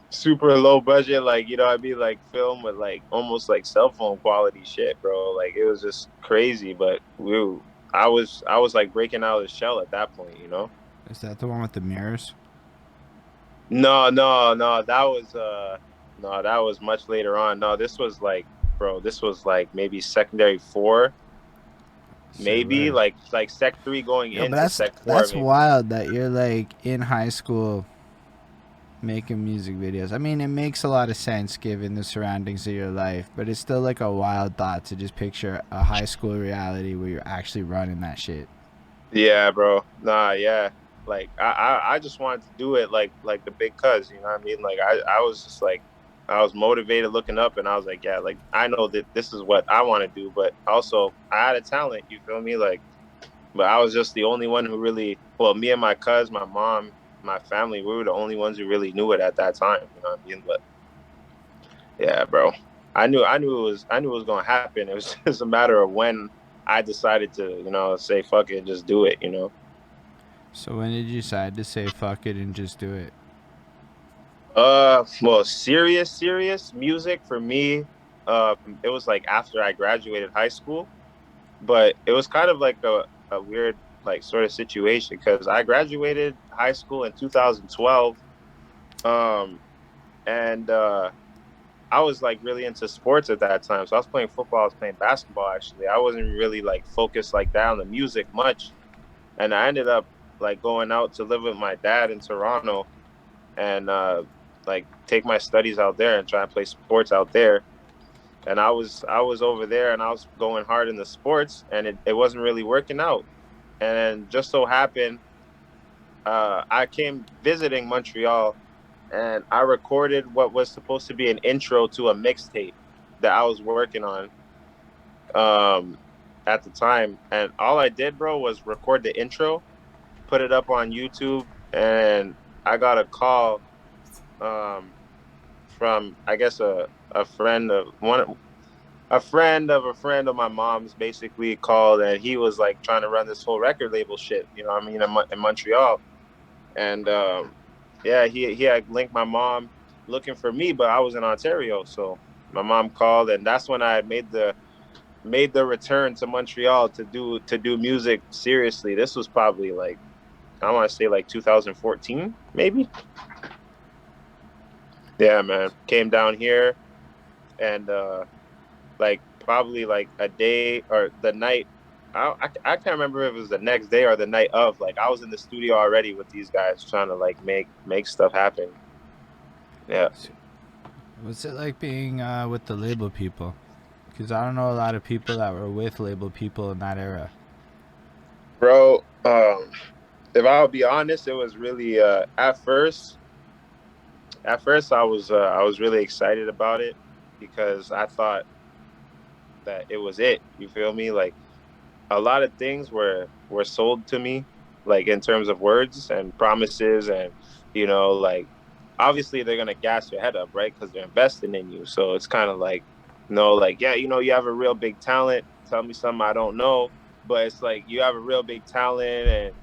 super low budget, like what I mean, like film with like almost like cell phone quality shit, bro. Like it was just crazy, but I was like breaking out of the shell at that point. Is that the one with the mirrors? No, no, no, that was much later on. No, this was like, bro, this was like maybe secondary 4, Say maybe word. like sec 3 going Yo, but into that's sec 4 that's maybe. wild that you're like in high school making music videos. I mean, it makes a lot of sense given the surroundings of your life, but it's still like a wild thought to just picture a high school reality where you're actually running that shit. Yeah, bro. Nah, yeah. Like I just wanted to do it like the big cuz, you know what I mean? Like I was just like I was motivated looking up, and I was like, yeah, like I know that this is what I want to do, but also I had a talent, you feel me? Like, but I was just the only one who really, well, me and my cuz, my mom, my family, we were the only ones who really knew it at that time, you know what I mean? But yeah, bro. I knew it was going to happen. It was just a matter of when I decided to, say fuck it, just do it. So when did you decide to say fuck it and just do it? Well, serious music for me, it was like after I graduated high school, but it was kind of like a weird like sort of situation because I graduated high school in 2012, um, and I was like really into sports at that time, so I was playing football, I was playing basketball actually. I wasn't really like focused like that on the music much, and I ended up like going out to live with my dad in Toronto and like take my studies out there and try and play sports out there. And I was over there and I was going hard in the sports, and it wasn't really working out. And then just so happened, I came visiting Montreal, and I recorded what was supposed to be an intro to a mixtape that I was working on um, at the time. And all I did, bro, was record the intro, put it up on YouTube, and I got a call um, from, I guess, a friend of one, a friend of a friend of my mom's basically called, and he was like trying to run this whole record label shit, you know what I mean, in Montreal. And yeah, he had linked my mom looking for me, but I was in Ontario, so my mom called, and that's when I had made the return to Montreal to do music seriously. This was probably like, I want to say like 2014, maybe. Yeah, man. Came down here, and like probably like a day or the night. I can't remember if it was the next day or the night of. Like I was in the studio already with these guys trying to like make stuff happen. Yeah, What's it like being with the label people? Because I don't know a lot of people that were with label people in that era. bro. If I'll be honest, it was really at first I was really excited about it because I thought that it was it. You feel me? Like a lot of things were sold to me, like in terms of words and promises, and like obviously they're gonna gas your head up, right? Because they're investing in you. So it's kind of like, like, yeah, you have a real big talent. Tell me something I don't know. But it's like you have a real big talent, and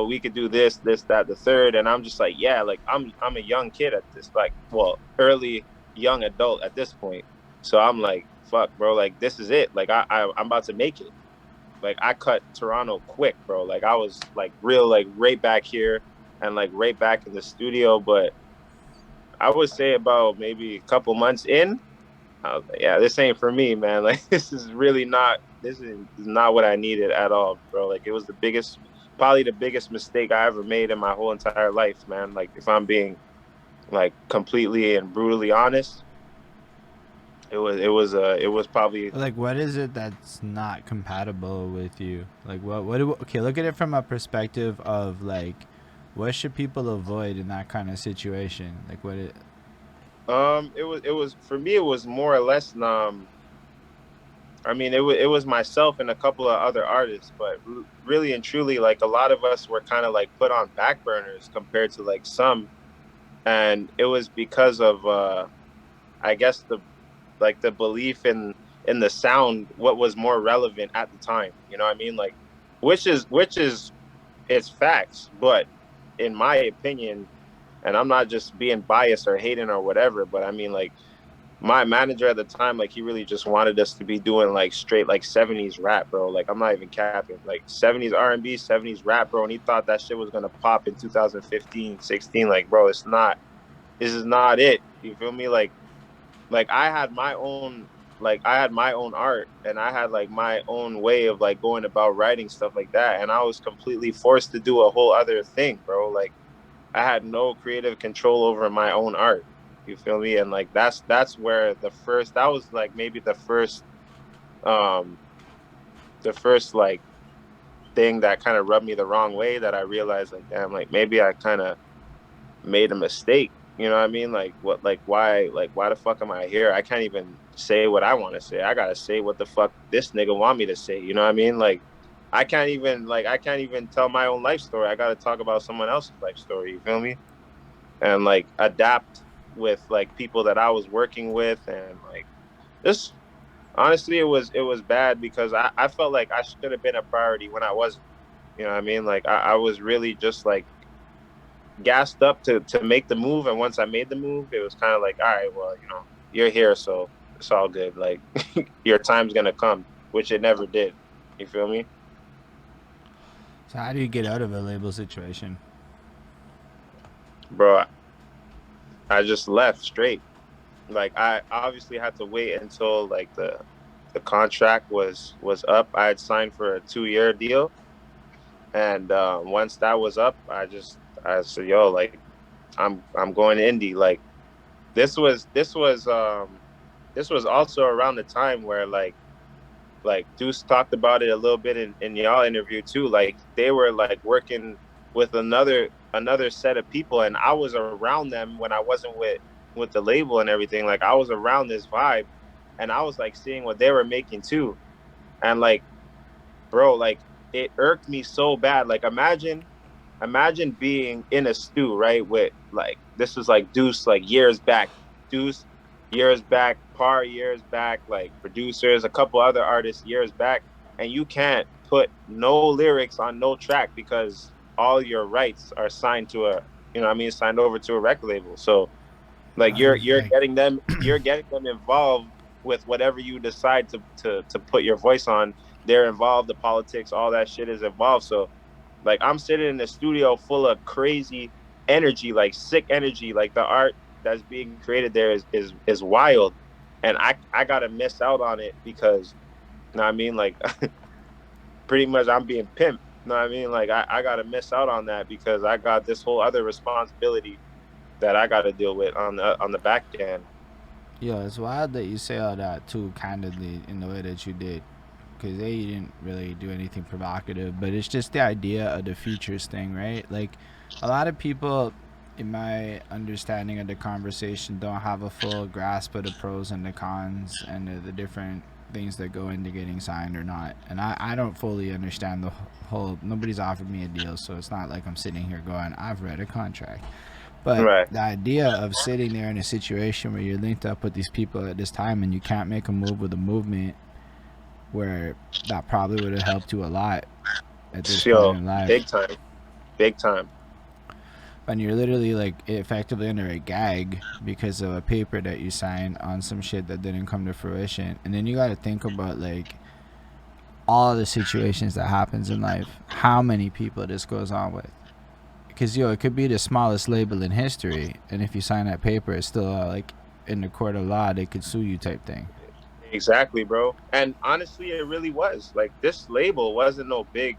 we could do this, that, the third. And I'm just like, yeah, like I'm a young kid at this, like, well, early. young adult at this point. So I'm like, fuck, bro, like this is it. Like I'm about to make it. Like I cut Toronto quick, bro. Like I was like real like right back here and like right back in the studio. But I would say about maybe a couple months in, I was like, yeah, this ain't for me, man. Like this is really not this is not what I needed at all, bro. Like it was the biggest probably the biggest mistake I ever made in my whole entire life, man. Like if I'm being like completely and brutally honest, it was probably Like, what is it that's not compatible with you? Like, okay, look at it from a perspective of like, what should people avoid in that kind of situation? Like, what it? it was for me it was more or less I mean it was myself and a couple of other artists, but really and truly like a lot of us were kind of like put on back burners compared to like some, and it was because of I guess the belief in the sound, what was more relevant at the time, you know what I mean, like which is it's facts, but in my opinion, and I'm not just being biased or hating or whatever, but I mean like my manager at the time, like he really just wanted us to be doing like straight like 70s rap, bro. Like I'm not even capping, like 70s R&B, 70s rap, bro. And he thought that shit was gonna pop in 2015, 16. Like, bro, it's not. This is not it. You feel me? Like I had my own art and I had like my own way of like going about writing stuff like that. And I was completely forced to do a whole other thing, bro. Like I had no creative control over my own art. You feel me? And like that's where that was like maybe um the first like thing that kind of rubbed me the wrong way, that I realized like damn, like maybe I kind of made a mistake. You know what I mean? Like why the fuck am I here? I can't even say what I want to say. I gotta say what the fuck this nigga want me to say. You know what I mean? Like I can't even tell my own life story. I gotta talk about someone else's life story. You feel me? And like adapt with like people that I was working with, and like this honestly it was bad because I felt like I should have been a priority when I wasn't. You know what I mean? Like I was really just like gassed up to make the move, and once I made the move, it was kind of like, all right, well, you know, you're here, so it's all good. Like your time's gonna come, which it never did. You feel me? So how do you get out of a label situation? Bro, I just left straight. Like I obviously had to wait until like the contract was up. I had signed for a 2 year deal, and once that was up, I said, yo, like I'm going to indie. Like this was this was this was also around the time where like Deuce talked about it a little bit in y'all interview too. Like they were like working with another set of people, and I was around them when I wasn't with the label and everything. Like I was around this vibe, and I was like seeing what they were making too. And like, bro, like it irked me so bad. Like imagine being in a stew, right? With like this was like Deuce like years back, Deuce years back, Par years back, like producers, a couple other artists years back, and you can't put no lyrics on no track because all your rights are signed to a you know what I mean signed over to a record label. So like Like, you're getting them involved with whatever you decide to put your voice on. They're involved, the politics, all that shit is involved. So like I'm sitting in the studio full of crazy energy, like sick energy, like the art that's being created there is wild. And I gotta miss out on it because you know what I mean, like pretty much I'm being pimped. You know what I mean? Like I gotta miss out on that because I got this whole other responsibility that I gotta deal with on the back end. yo, it's wild that you say all that too candidly in the way that you did. Because you didn't really do anything provocative, but it's just the idea of the futures thing, right? Like, a lot of people, in my understanding of the conversation, don't have a full grasp of the pros and the cons and the different things that go into getting signed or not. And I don't fully understand the whole. Nobody's offered me a deal, so it's not like I'm sitting here going, I've read a contract. But Right. the idea of sitting there in a situation where you're linked up with these people at this time and you can't make a move with a movement where that probably would have helped you a lot at this point Yo, in life. big time. Big time. And you're literally like effectively under a gag because of a paper that you signed on some shit that didn't come to fruition. And then you got to think about like all the situations that happens in life, how many people this goes on with. Because it could be the smallest label in history, and if you sign that paper, it's still like in the court of law, they could sue you type thing. Exactly, bro. And honestly, it really was like this label wasn't no big,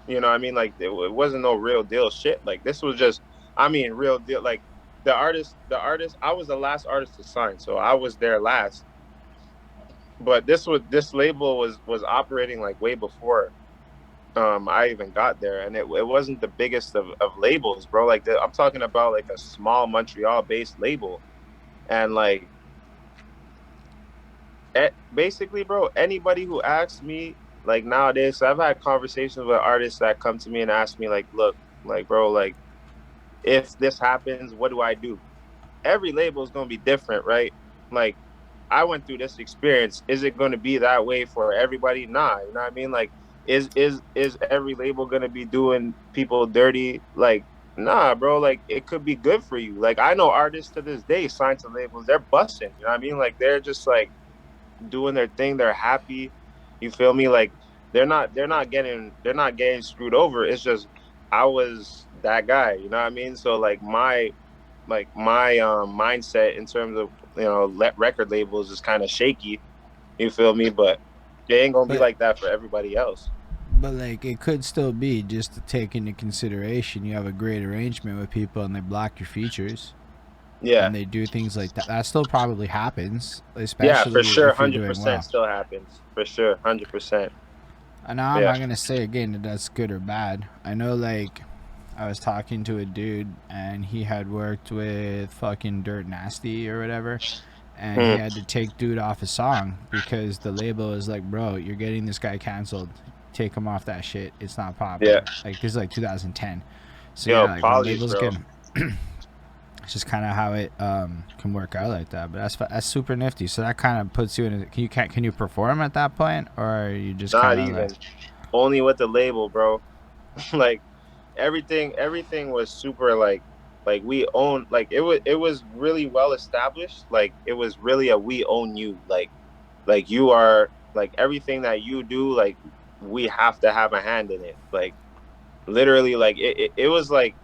you know what I mean? Like it wasn't no real deal shit. Like this was just, I mean, real deal. Like the artist, I was the last artist to sign, so I was there last. But this label was operating like way before I even got there, and it wasn't the biggest of labels, bro. Like I'm talking about like a small Montreal based label, and like basically, bro, anybody who asks me like nowadays, so I've had conversations with artists that come to me and ask me like, look, like bro, like if this happens, what do I do? Every label is gonna be different, right? Like I went through this experience. Is it gonna be that way for everybody? Nah, you know what I mean? Like is every label gonna be doing people dirty? Like nah, bro. Like it could be good for you. Like I know artists to this day signed to labels, they're busting. You know what I mean? Like they're just like doing their thing. They're happy. You feel me? Like they're not getting screwed over. It's just I was that guy. You know what I mean? So like my mindset in terms of let record labels is kind of shaky. You feel me? But it ain't gonna be But like that for everybody else. but like it could still be just to take into consideration you have a great arrangement with people and they block your features Yeah, and they do things like that. That still probably happens, yeah, for especially sure. if you're hundred doing percent well. still happens for sure. 100%. And now I'm Yeah. not gonna say again that that's good or bad. I know, like, I was talking to a dude and he had worked with fucking Dirt Nasty or whatever, and he Hmm. had to take dude off his song because the label is like, bro, you're getting this guy canceled. Take him off that shit. It's not Yeah. popping. Like this is like 2010. So Yo, yeah, like when Polly's, labels bro. get, it's just kind of how it can work out like that. But that's super nifty. So that kind of puts you in. Can you perform at that point, or are you just Not kind of like? even. Only with the label, bro. Like everything was super like we own, like it was really well established. Like it was really a we own you. Like you are, like everything that you do, like we have to have a hand in it. Like literally, like it was like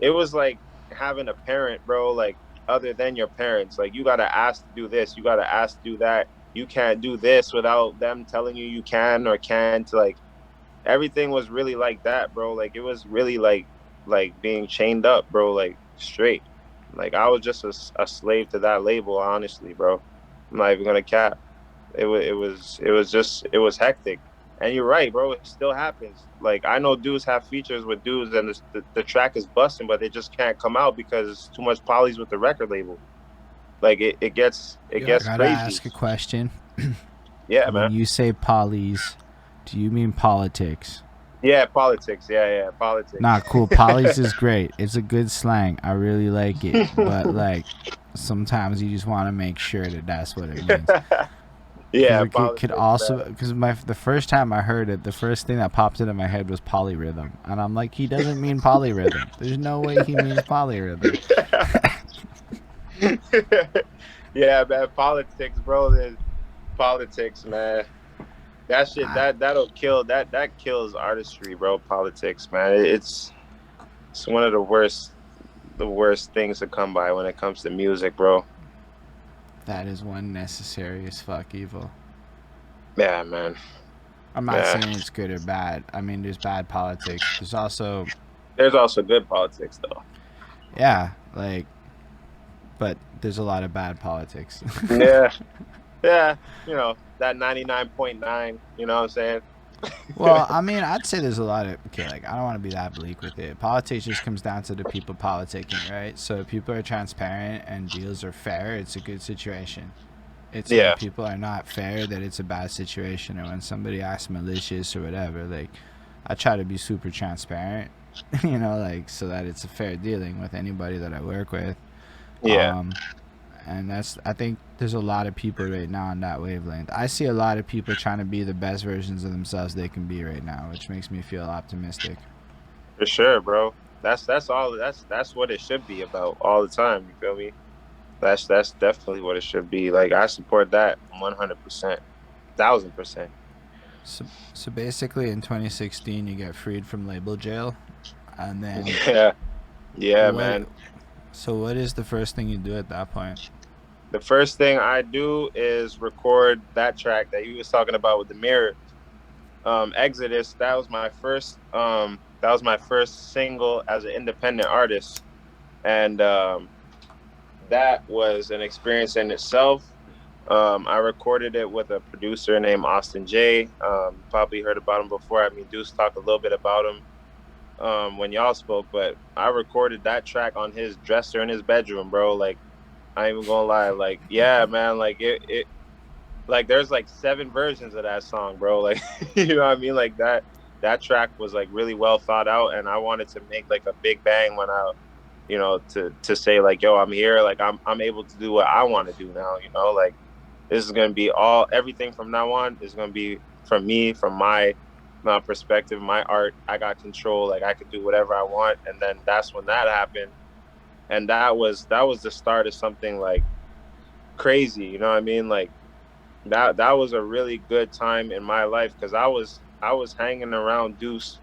it was like having a parent, bro. Like other than your parents, like you gotta ask to do this, you gotta ask to do that. You can't do this without them telling you can or can't. Like everything was really like that, bro. Like it was really like being chained up, bro. Like straight. Like I was just a slave to that label, honestly, bro. I'm not even gonna cap. It was hectic. And you're right, bro. It still happens. Like I know dudes have features with dudes, and the track is busting, but they just can't come out because it's too much polys with the record label. Like it gets it Yo, I gets gotta crazy. ask a question. Yeah, When man. you say polys, do you mean politics? Yeah, politics. Yeah, politics. Nah, cool. Polys is great. It's a good slang. I really like it. But like, sometimes you just want to make sure that that's what it means. Because Yeah, it could politics, also, man. because the first time I heard it, the first thing that popped into my head was polyrhythm, and I'm like, he doesn't mean polyrhythm. There's no way he means polyrhythm. Yeah, man. Politics, bro. There's politics, man. That shit, I, that'll kill. That kills artistry, bro. Politics, man. It's one of the worst things to come by when it comes to music, bro. that is one necessary as fuck evil. Yeah, man. I'm not Yeah. saying it's good or bad. I mean, there's bad politics. There's also, There's also good politics, though. yeah, like, but there's a lot of bad politics. Yeah, yeah. That 99.9. You know what I'm saying? Well, I mean, I'd say there's a lot of, okay, like, I don't want to be that bleak with it. Politics just comes down to the people politicking, right? So if people are transparent and deals are fair, it's a good situation. It's when Yeah, people are not fair that it's a bad situation, or when somebody acts malicious or whatever. Like, I try to be super transparent, like, so that it's a fair dealing with anybody that I work with. yeah, Um, and I think there's a lot of people right now on that wavelength. I see a lot of people trying to be the best versions of themselves they can be right now, which makes me feel optimistic. for sure, bro. That's all. That's what it should be about all the time. You feel me? That's definitely what it should be. Like I support that 100%, 1000%. So basically, in 2016, you get freed from label jail, and then Yeah, yeah, what? man. So what is the first thing you do at that point? The first thing I do is record that track that you was talking about with the mirror. Exodus. That was my first single as an independent artist, and that was an experience in itself. I recorded it with a producer named Austin J. You probably heard about him before. I mean, Deuce talked a little bit about him when y'all spoke, but I recorded that track on his dresser in his bedroom, bro. Like, I ain't even gonna lie. Like, yeah, man. Like, it like there's like 7 versions of that song, bro. Like, you know what I mean? Like that track was like really well thought out, and I wanted to make like a big bang when I, to say like, yo, I'm here, like I'm able to do what I want to do now. Like this is gonna be everything from now on is gonna be from me, from my perspective, my art. I got control, like I could do whatever I want, and then that's when that happened, and that was the start of something like crazy. You know what I mean? Like that was a really good time in my life because I was hanging around Deuce,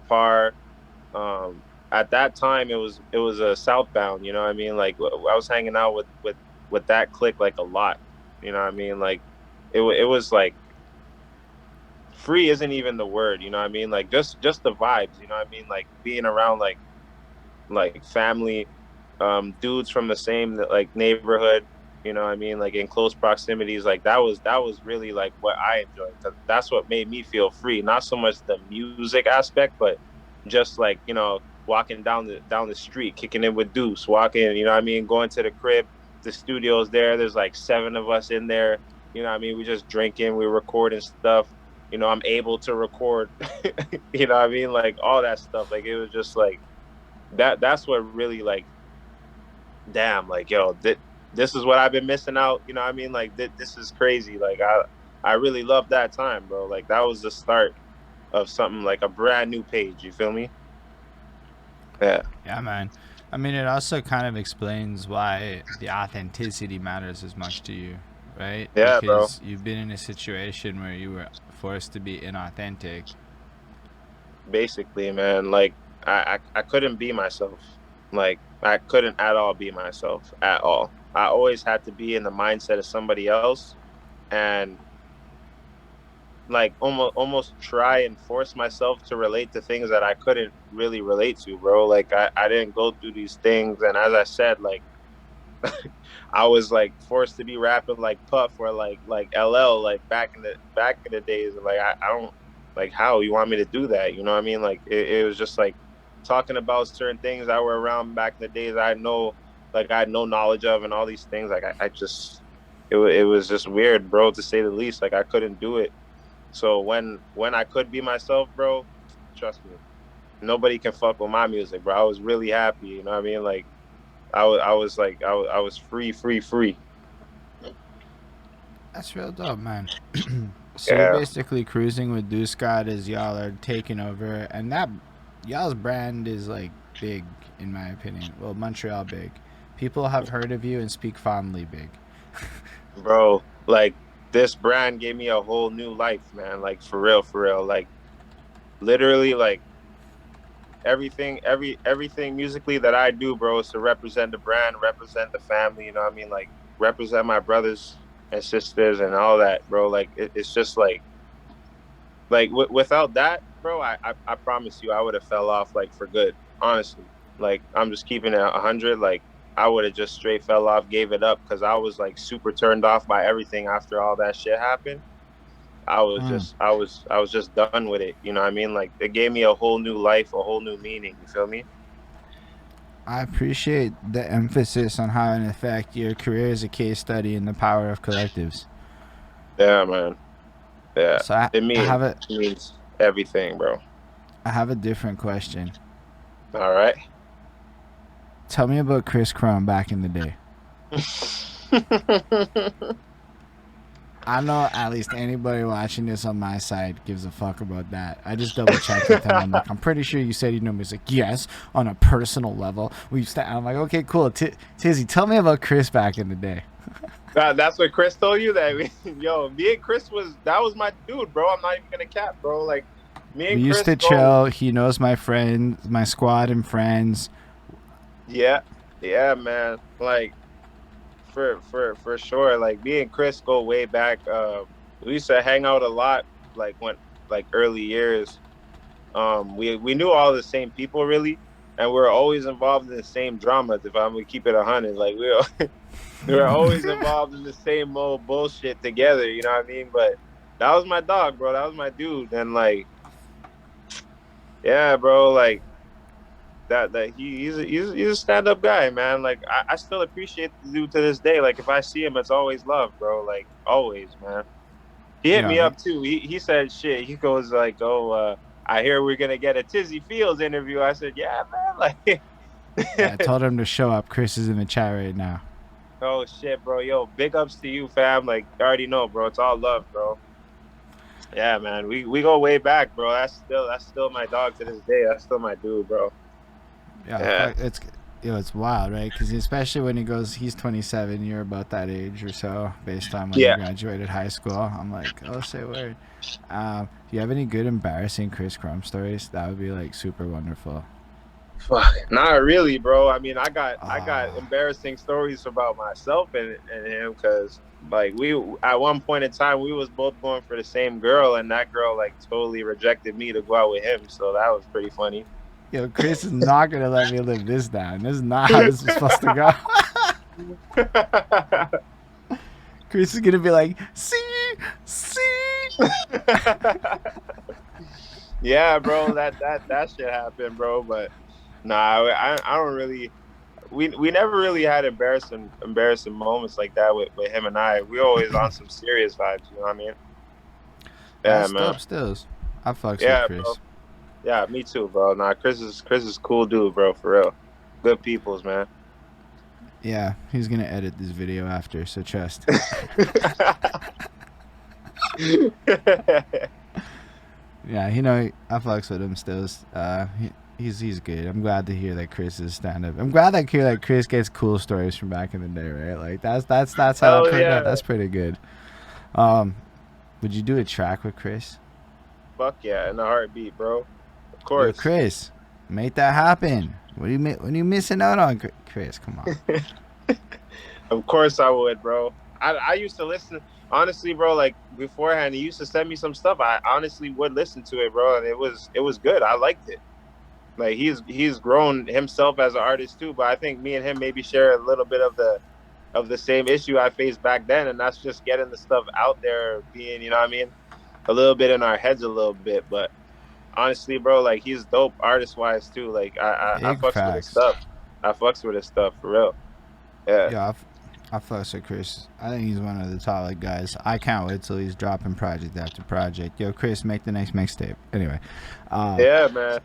Par. At that time it was a southbound, you know what I mean? Like I was hanging out with that clique like a lot, you know what I mean? Like it was like free isn't even the word, you know what I mean? Like just the vibes, you know what I mean? Like being around like family, dudes from the same like neighborhood, you know what I mean, like in close proximities. Like that was really like what I enjoyed because that's what made me feel free, not so much the music aspect, but just like walking down the street, kicking it with Deuce, walking, you know what I mean, going to the crib, the studio's there, there's like 7 of us in there, you know what I mean, we just drinking, we recording stuff, I'm able to record you know what I mean, like all that stuff. Like it was just like that's what really like, damn, like yo, this is what I've been missing out, you know what I mean? Like this is crazy. Like I really love that time, bro. Like that was the start of something like a brand new page, you feel me? Yeah. Yeah, man. I mean, it also kind of explains why the authenticity matters as much to you, right? Yeah, bro. Because you've been in a situation where you were forced to be inauthentic. Basically, man, like I couldn't be myself. Like I couldn't at all be myself at all. I always had to be in the mindset of somebody else, and like almost try and force myself to relate to things that I couldn't really relate to, bro. Like I didn't go through these things, and as I said, like I was like forced to be rapping like Puff or like LL like back in the days. Like I don't like how you want me to do that. You know what I mean? Like it was just like talking about certain things that were around back in the days. I had no knowledge of, and all these things. Like I just it was just weird, bro, to say the least. Like I couldn't do it. So when I could be myself, bro, trust me, nobody can fuck with my music, bro. I was really happy. You know what I mean? Like I was like I was free, free, free. That's real dope, man. So you're Yeah, basically cruising with Deusgod as y'all are taking over, and that y'all's brand is like big, in my opinion. Well, Montreal big. People have heard of you and speak fondly big. bro. Like this brand gave me a whole new life, man. Like for real, for real. Like literally, like everything musically that I do, bro, is to represent the brand, represent the family. You know what I mean? Like represent my brothers and sisters and all that, bro. Like it's just like without that, bro, I promise you, I would have fell off like for good. Honestly, like I'm just keeping it 100. Like I would have just straight fell off, gave it up because I was like super turned off by everything after all that shit happened. Mm. I was just done with it. You know what I mean? Like it gave me a whole new life, a whole new meaning. You feel me? I appreciate the emphasis on how, in effect, your career is a case study in the power of collectives. Yeah, man. Yeah, So I, it I mean have a it means everything, bro. I have a different question. All right. Tell me about Chris Crum back in the day. I know at least anybody watching this on my side gives a fuck about that. I just double checked with him. I'm like, I'm pretty sure you said you know me. He's like, yes, on a personal level. I'm like, okay, cool. Tizzy, tell me about Chris back in the day. That's what Chris told you. That yo, me and Chris that was my dude, bro. I'm not even gonna cap, bro. Like me We and used Chris to chill. He knows my friends, my squad and friends. Yeah, yeah, man. Like for sure. Like me and Chris go way back. We used to hang out a lot. Like when like early years. We knew all the same people really, and we were always involved in the same dramas. If I'm gonna keep it 100, like we were always involved in the same old bullshit together. You know what I mean? But that was my dog, bro. That was my dude. And like, yeah, bro. Like he's a stand up guy, man. Like I still appreciate the dude to this day. Like if I see him, it's always love, bro. Like always, man. He hit me Yeah, up too. He said shit. He goes like, "Oh, I hear we're gonna get a Tizzy Fields interview." I said, "Yeah, man." Like, yeah, I told him to show up. Chris is in the chat right now. oh shit, bro. Yo, big ups to you, fam. Like, you already know, bro. It's all love, bro. Yeah, man. We go way back, bro. That's still my dog to this day. That's still my dude, bro. Yeah, it's wild, right? Because especially when he goes, he's 27. You're about that age or so, based on when you Yeah. graduated high school. I'm like, oh, say word. Do you have any good embarrassing Chris Crumb stories? That would be like super wonderful. Fuck, not really, bro. I mean, I got embarrassing stories about myself and him because like we at one point in time we was both going for the same girl and that girl like totally rejected me to go out with him. So that was pretty funny. Yo, Chris is not gonna let me live this down. This is not how this is supposed to go. Chris is gonna be like, see. Yeah, bro, that shit happened, bro. But nah, I don't really. We never really had embarrassing moments like that with him and I. We always on some serious vibes. You know what I mean? Yeah, That's man. dope stills. I fucks Yeah, with Chris. bro. Yeah, me too, bro. Nah, Chris is cool dude, bro. For real, good peoples, man. Yeah, he's gonna edit this video after, so trust. Yeah, you know, I fucks with him still. He's good. I'm glad to hear that Chris is stand up. I'm glad to hear that Chris gets cool stories from back in the day, right? Like that's how that's pretty good. Would you do a track with Chris? Fuck yeah, in a heartbeat, bro. Of course. Yo, Chris, make that happen. What are you missing out on, Chris? Come on. Of course I would, bro. I used to listen. Honestly, bro, like beforehand, he used to send me some stuff. I honestly would listen to it, bro, and it was good. I liked it. Like he's grown himself as an artist too, but I think me and him maybe share a little bit of the same issue I faced back then, and that's just getting the stuff out there, being, you know what I mean, a little bit in our heads a little bit. But honestly, bro, like he's dope artist wise too. Like I fucks with his stuff. I fucks with his stuff for real. Yeah. I fucks with Chris. I think he's one of the solid guys. I can't wait till he's dropping project after project. Yo, Chris, make the next mixtape. Anyway. Yeah, man.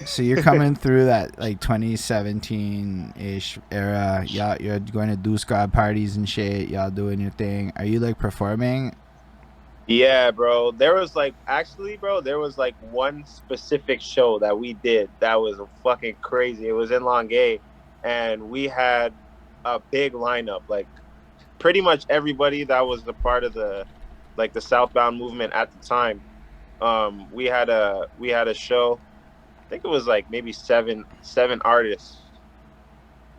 So you're coming through that like 2017-ish era. You're going to Deusgod parties and shit. Y'all doing your thing. Are you like performing? Yeah, bro. There was like one specific show that we did that was fucking crazy. It was in Longueuil, and we had a big lineup. Like pretty much everybody that was a part of the Southbound movement at the time. We had a show. I think it was like maybe seven artists.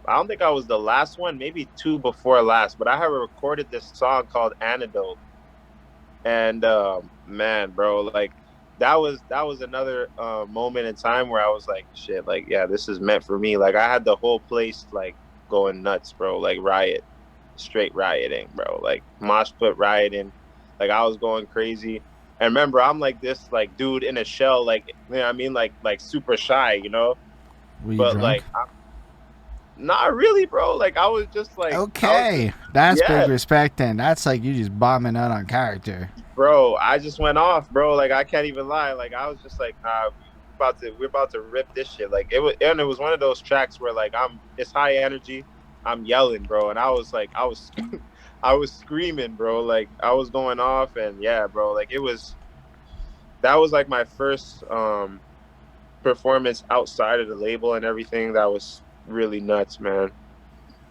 I don't think I was the last one, maybe two before last, but I have recorded this song called Antidote. And man, bro, like that was another moment in time where I was like, shit, like, yeah, this is meant for me. Like I had the whole place like going nuts, bro, like straight rioting, bro, like mosh pit rioting. Like I was going crazy. And remember, I'm like this like dude in a shell, like, you know what I mean, like super shy, you know. Were you but drunk? Like not really, bro. Like I was just like, okay, that's big respect. Then that's like you just bombing out on character, bro. I just went off, bro. Like I can't even lie. Like I was just like, nah, we're about to rip this shit. Like it was one of those tracks where like it's high energy. I'm yelling, bro, and I was I was screaming, bro. Like I was going off, and yeah, bro. Like it was that was like my first performance outside of the label and everything. That was really nuts, man.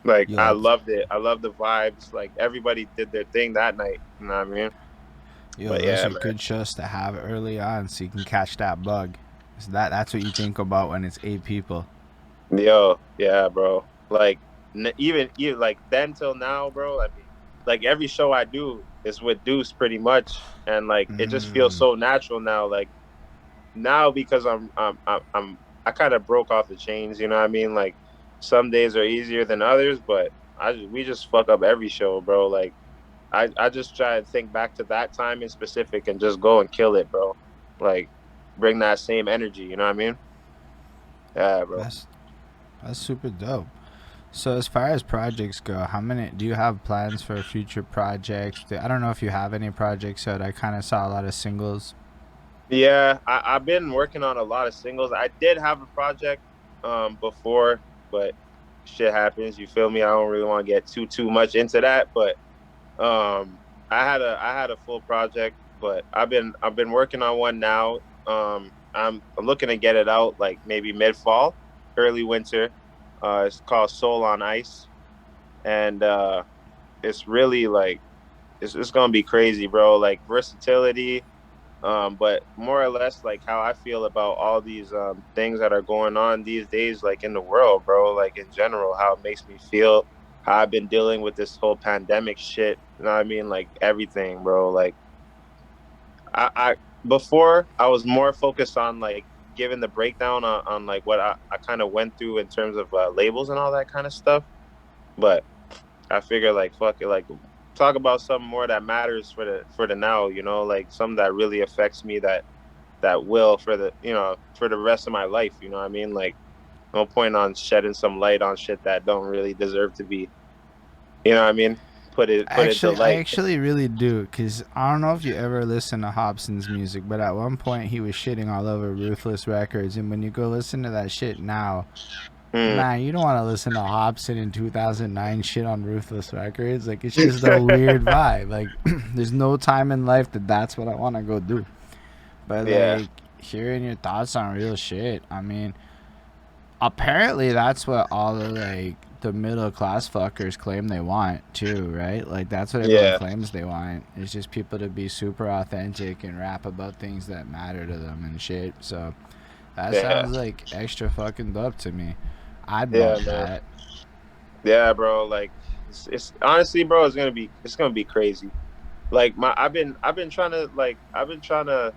Like I Yo, loved it. I loved the vibes. Like everybody did their thing that night. You know what I mean? yo, But those yeah, are man. good shows to have early on, so you can catch that bug. So that's what you think about when it's 8 people. Yo, yeah, bro. Like even you like then till now, bro. I mean, like every show I do is with Deuce pretty much, and like it just feels Mm. so natural now. Like now because I kind of broke off the chains. You know what I mean? Like some days are easier than others, but we just fuck up every show, bro. Like I just try to think back to that time in specific and just go and kill it, bro. Like bring that same energy. You know what I mean? Yeah, bro. That's that's super dope. So as far as projects go, how many do you have plans for future projects? I don't know if you have any projects out. I kind of saw a lot of singles. Yeah, I've been working on a lot of singles. I did have a project before, but shit happens. You feel me? I don't really want to get too much into that, but I had a full project, but I've been working on one now. I'm looking to get it out like maybe mid fall, early winter. It's called Soul on Ice, and it's really like it's gonna be crazy, bro. Like versatility, but more or less like how I feel about all these things that are going on these days, like in the world, bro, like in general, how it makes me feel, how I've been dealing with this whole pandemic shit. You know what I mean? Like everything, bro. Like I before I was more focused on like giving the breakdown on like what I kind of went through in terms of labels and all that kind of stuff. But I figure like fuck it, like talk about something more that matters for the now, you know, like something that really affects me that will for the for the rest of my life. You know what I mean? Like no point on shedding some light on shit that don't really deserve to be. You know what I mean? Put it to I light. actually really do, cause I don't know if you ever listen to Hobson's music, but at one point he was shitting all over Ruthless Records, and when you go listen to that shit now, Mm. man, you don't want to listen to Hobson in 2009 shit on Ruthless Records. Like it's just a weird vibe. Like there's no time in life that's what I want to go do. But Yeah, like hearing your thoughts on real shit, I mean, apparently that's what all the like the middle class fuckers claim they want too, right? Like that's what everyone yeah, claims they want. It's just people to be super authentic and rap about things that matter to them and shit. So that yeah, sounds like extra fucking dope to me. I'd yeah, want man. that. Yeah, bro. Like it's honestly, bro, it's gonna be crazy. Like I've been trying to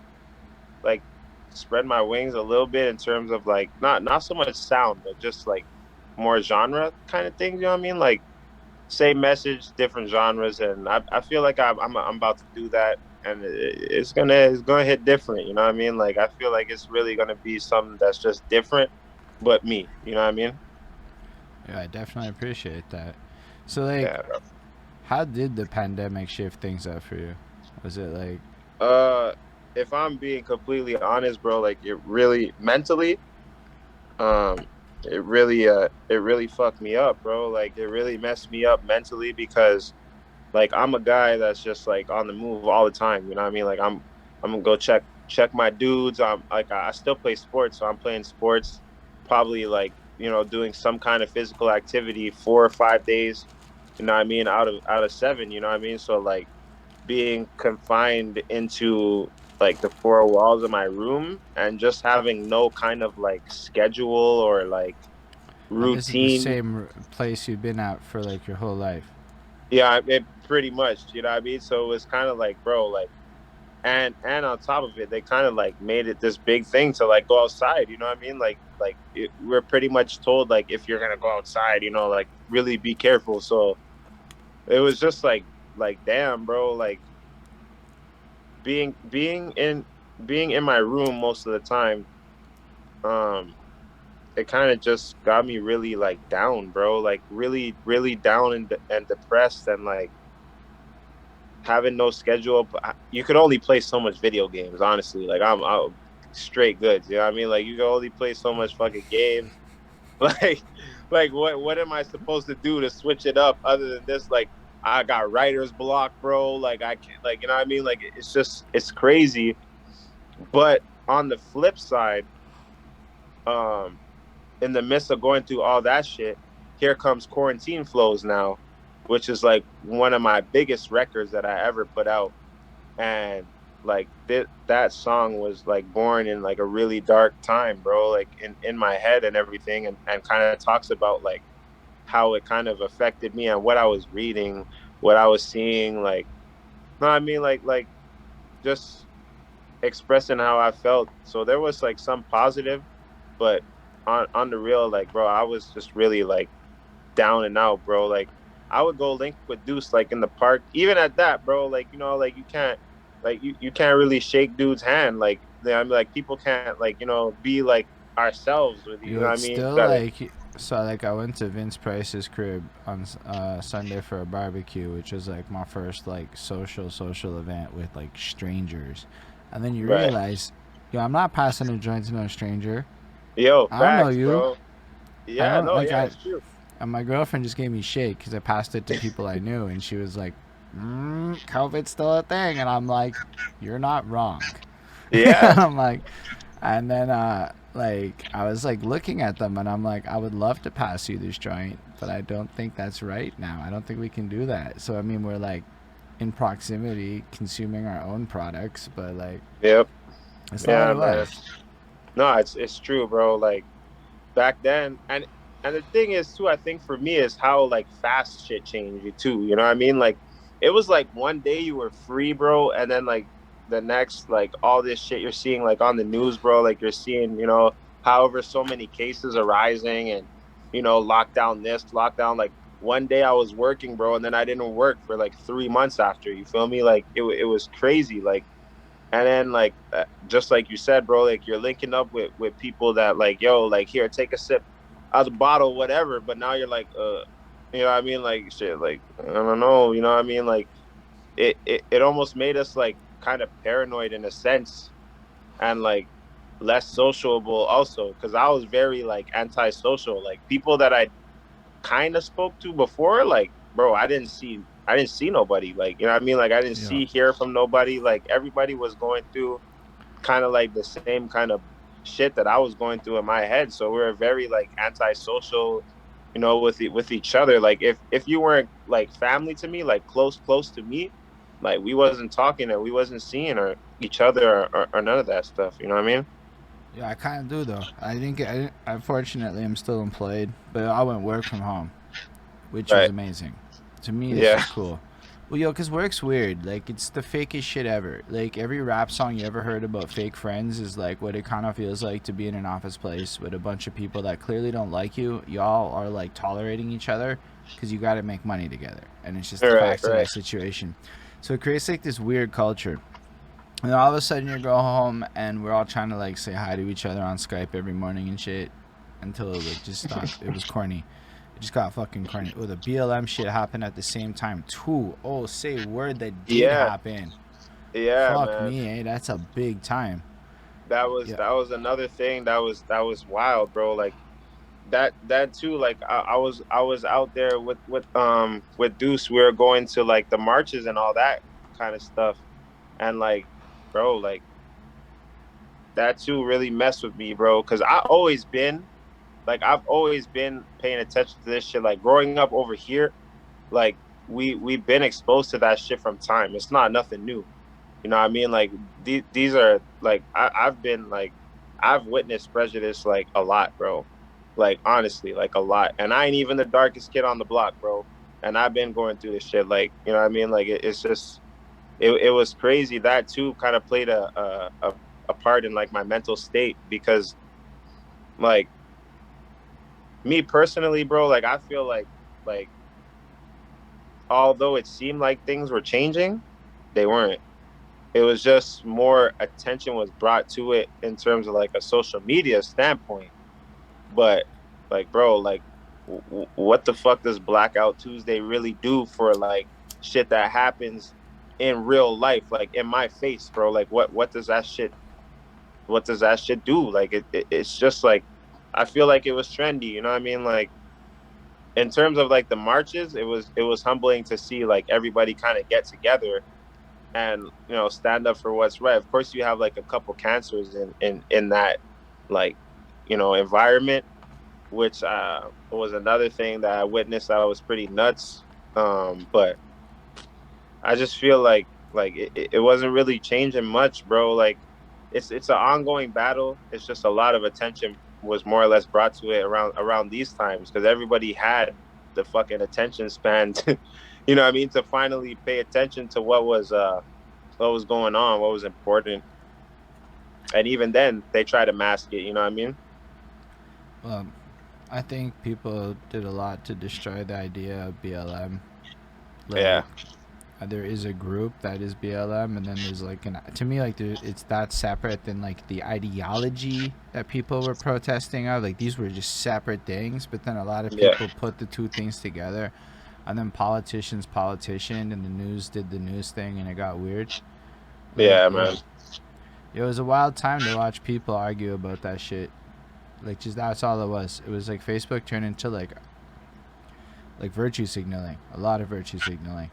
like spread my wings a little bit in terms of like not so much sound, but just like more genre kind of things. You know what I mean? Like same message, different genres, and I feel like I'm about to do that, and it's gonna hit different. You know what I mean? Like I feel like it's really gonna be something that's just different, but me. You know what I mean? Yeah, I definitely appreciate that. So like, Yeah. how did the pandemic shift things up for you? Was it like Uh, if I'm being completely honest, bro, like it really mentally, um, it really fucked me up, bro. Like it really messed me up mentally because like I'm a guy that's just like on the move all the time. You know what I mean? Like I'm gonna go check my dudes. I'm like I still play sports, so I'm playing sports, probably like doing some kind of physical activity 4 or 5 days. You know what I mean? Out of seven. You know what I mean? So like being confined into like the four walls of my room and just having no kind of like schedule or like and this is the routine. same place you've been at for like your whole life? Yeah, it pretty much, you know what I mean? So it was kind of like, bro, like and on top of it, they kind of like made it this big thing to like go outside, you know what I mean? We're pretty much told like if you're gonna go outside, like really be careful. So it was just like damn, bro, like being being in being in my room most of the time, um, it kind of just got me really like down, bro. Like really down and depressed and like having no schedule. You could only play so much video games, honestly. Like I'm straight goods. You know what I mean? Like you can only play so much fucking games. Like like what am I supposed to do to switch it up other than this? Like I got writer's block, bro. Like I can't, like, you know what I mean? Like it's just, it's crazy. But on the flip side, um, in the midst of going through all that shit, here comes Quarantine Flows now, which is like one of my biggest records that I ever put out. And like that song was like born in like a really dark time, bro, like in my head and everything, and kind of talks about like how it kind of affected me and what I was reading, what I was seeing, like, no, I mean, like just expressing how I felt. So there was like some positive, but on the real, like, bro, I was just really like down and out, bro. Like I would go link with Deuce like in the park. Even at that, bro, like, you know, like you can't, like you can't really shake dude's hand. Like I mean, like people can't, like, you know, be like ourselves with you. You Yo, know what I it's mean? You still gotta, like so. Like I went to Vince Price's crib on Sunday for a barbecue, which was like my first like social event with like strangers, and then you right. realize, yo, I'm not passing a joint to no stranger. Yo, I don't know facts, you. bro. I Yeah, don't no, like yeah, I. it's true. And my girlfriend just gave me shake because I passed it to people I knew, and she was like, "COVID's still a thing," and I'm like, "You're not wrong." Yeah. I'm like, and then like I was like looking at them, and I'm like, I would love to pass you this joint, but I don't think that's right now. I don't think we can do that. So I mean, we're like in proximity, consuming our own products, but like Yep. that's not what Yeah, it man. was. No, it's true, bro. Like back then, and the thing is too, I think for me is how like fast shit changed you too. You know what I mean? Like it was like one day you were free, bro, and then like the next, like all this shit you're seeing like on the news, bro. Like you're seeing, you know, however so many cases are rising, and you know, lockdown this, lockdown, like one day I was working, bro, and then I didn't work for like 3 months after. You feel me? Like it was crazy. Like, and then like just like you said, bro, like you're linking up with people that like, yo, like here, take a sip out of the bottle, whatever. But now you're like, you know what I mean? Like shit, like I don't know, you know what I mean? Like it almost made us like kind of paranoid in a sense, and like less sociable also, because I was very like antisocial. Like people that I kind of spoke to before, like, bro, I didn't see nobody. Like, you know what I mean? Like I didn't Yeah. see hear from nobody. Like everybody was going through kind of like the same kind of shit that I was going through in my head. So we were very like antisocial, you know, with each other. Like if you weren't like family to me, like close to me, like we wasn't talking and we wasn't seeing or each other or none of that stuff. You know what I mean? Yeah, I kind of do though. I think unfortunately I'm still employed, but I went work from home, which was Right. amazing. To me, it's Yeah. just cool. Well, yo, cause work's weird. Like, it's the fakest shit ever. Like, every rap song you ever heard about fake friends is like what it kind of feels like to be in an office place with a bunch of people that clearly don't like you. Y'all are like tolerating each other because you got to make money together, and it's just the Right. facts of Right. that situation. So it creates like this weird culture. And then all of a sudden you go home and we're all trying to like say hi to each other on Skype every morning and shit until it like just stopped. It was corny. It just got fucking corny. Oh, the BLM shit happened at the same time too. Oh, say word that did Yeah. happen. Yeah, Fuck man. me, eh? That's a big time. That was Yeah. that was another thing that was wild, bro. Like that too, like I was out there with Deuce. We were going to like the marches and all that kind of stuff, and like, bro, like that too really messed with me, bro, because I've always been paying attention to this shit. Like growing up over here, like we've been exposed to that shit from time. It's not nothing new. You know what I mean? Like these are like I've been like I've witnessed prejudice like a lot, bro. Like honestly, like a lot. And I ain't even the darkest kid on the block, bro. And I've been going through this shit. Like, you know what I mean? Like it's just it was crazy. That too kind of played a part in like my mental state, because like me personally, bro, like I feel like although it seemed like things were changing, they weren't. It was just more attention was brought to it in terms of like a social media standpoint. But like, bro, like what the fuck does Blackout Tuesday really do for like shit that happens in real life, like in my face, bro? Like what does that shit do? Like it's just like I feel like it was trendy, you know what I mean? Like in terms of like the marches, it was humbling to see like everybody kind of get together and stand up for what's right. Of course, you have like a couple cancers in that like environment, which was another thing that I witnessed. I was pretty nuts, but I just feel like it wasn't really changing much, bro. Like it's an ongoing battle. It's just a lot of attention was more or less brought to it around these times because everybody had the fucking attention span to, what I mean, to finally pay attention to what was going on, what was important. And even then they try to mask it, you know what I mean? Well, I think people did a lot to destroy the idea of BLM. Yeah. Like, there is a group that is BLM, and then there's like to me like it's that separate than like the ideology that people were protesting of. Like these were just separate things, but then a lot of Yeah. people put the two things together, and then politicianed, and the news did the news thing, and it got weird. Like, Yeah, yo, man. it was a wild time to watch people argue about that shit. Like, just that's all it was. It was like Facebook turned into like virtue signaling, a lot of virtue signaling.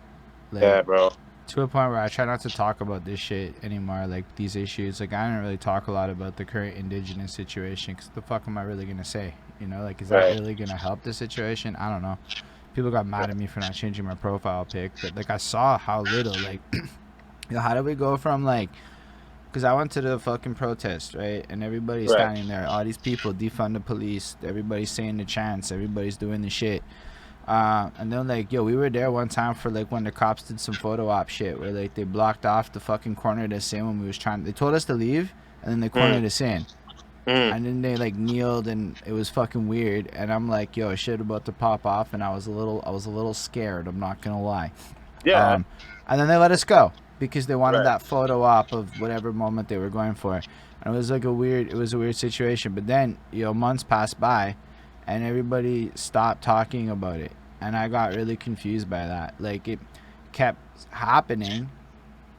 Like, Yeah, bro. to a point where I try not to talk about this shit anymore, like these issues. Like, I don't really talk a lot about the current indigenous situation because the fuck am I really gonna say? You know, like, is that Right. really gonna help the situation? I don't know. People got mad at me for not changing my profile pic, but like I saw how little, like, how do we go from like, because I went to the fucking protest, right? And everybody's Right. standing there. All these people defund the police. Everybody's saying the chants. Everybody's doing the shit. And then like, yo, we were there one time for like when the cops did some photo op shit where like they blocked off the fucking corner to sin when we was trying. They told us to leave, and then they Mm, cornered us in, mm. and then they like kneeled, and it was fucking weird. And I'm like, yo, shit about to pop off, and I was a little scared. I'm not gonna lie. Yeah. Um, and then they let us go because they wanted Right. that photo op of whatever moment they were going for. And it was like a weird situation. But then, months passed by, and everybody stopped talking about it, and I got really confused by that. Like, it kept happening,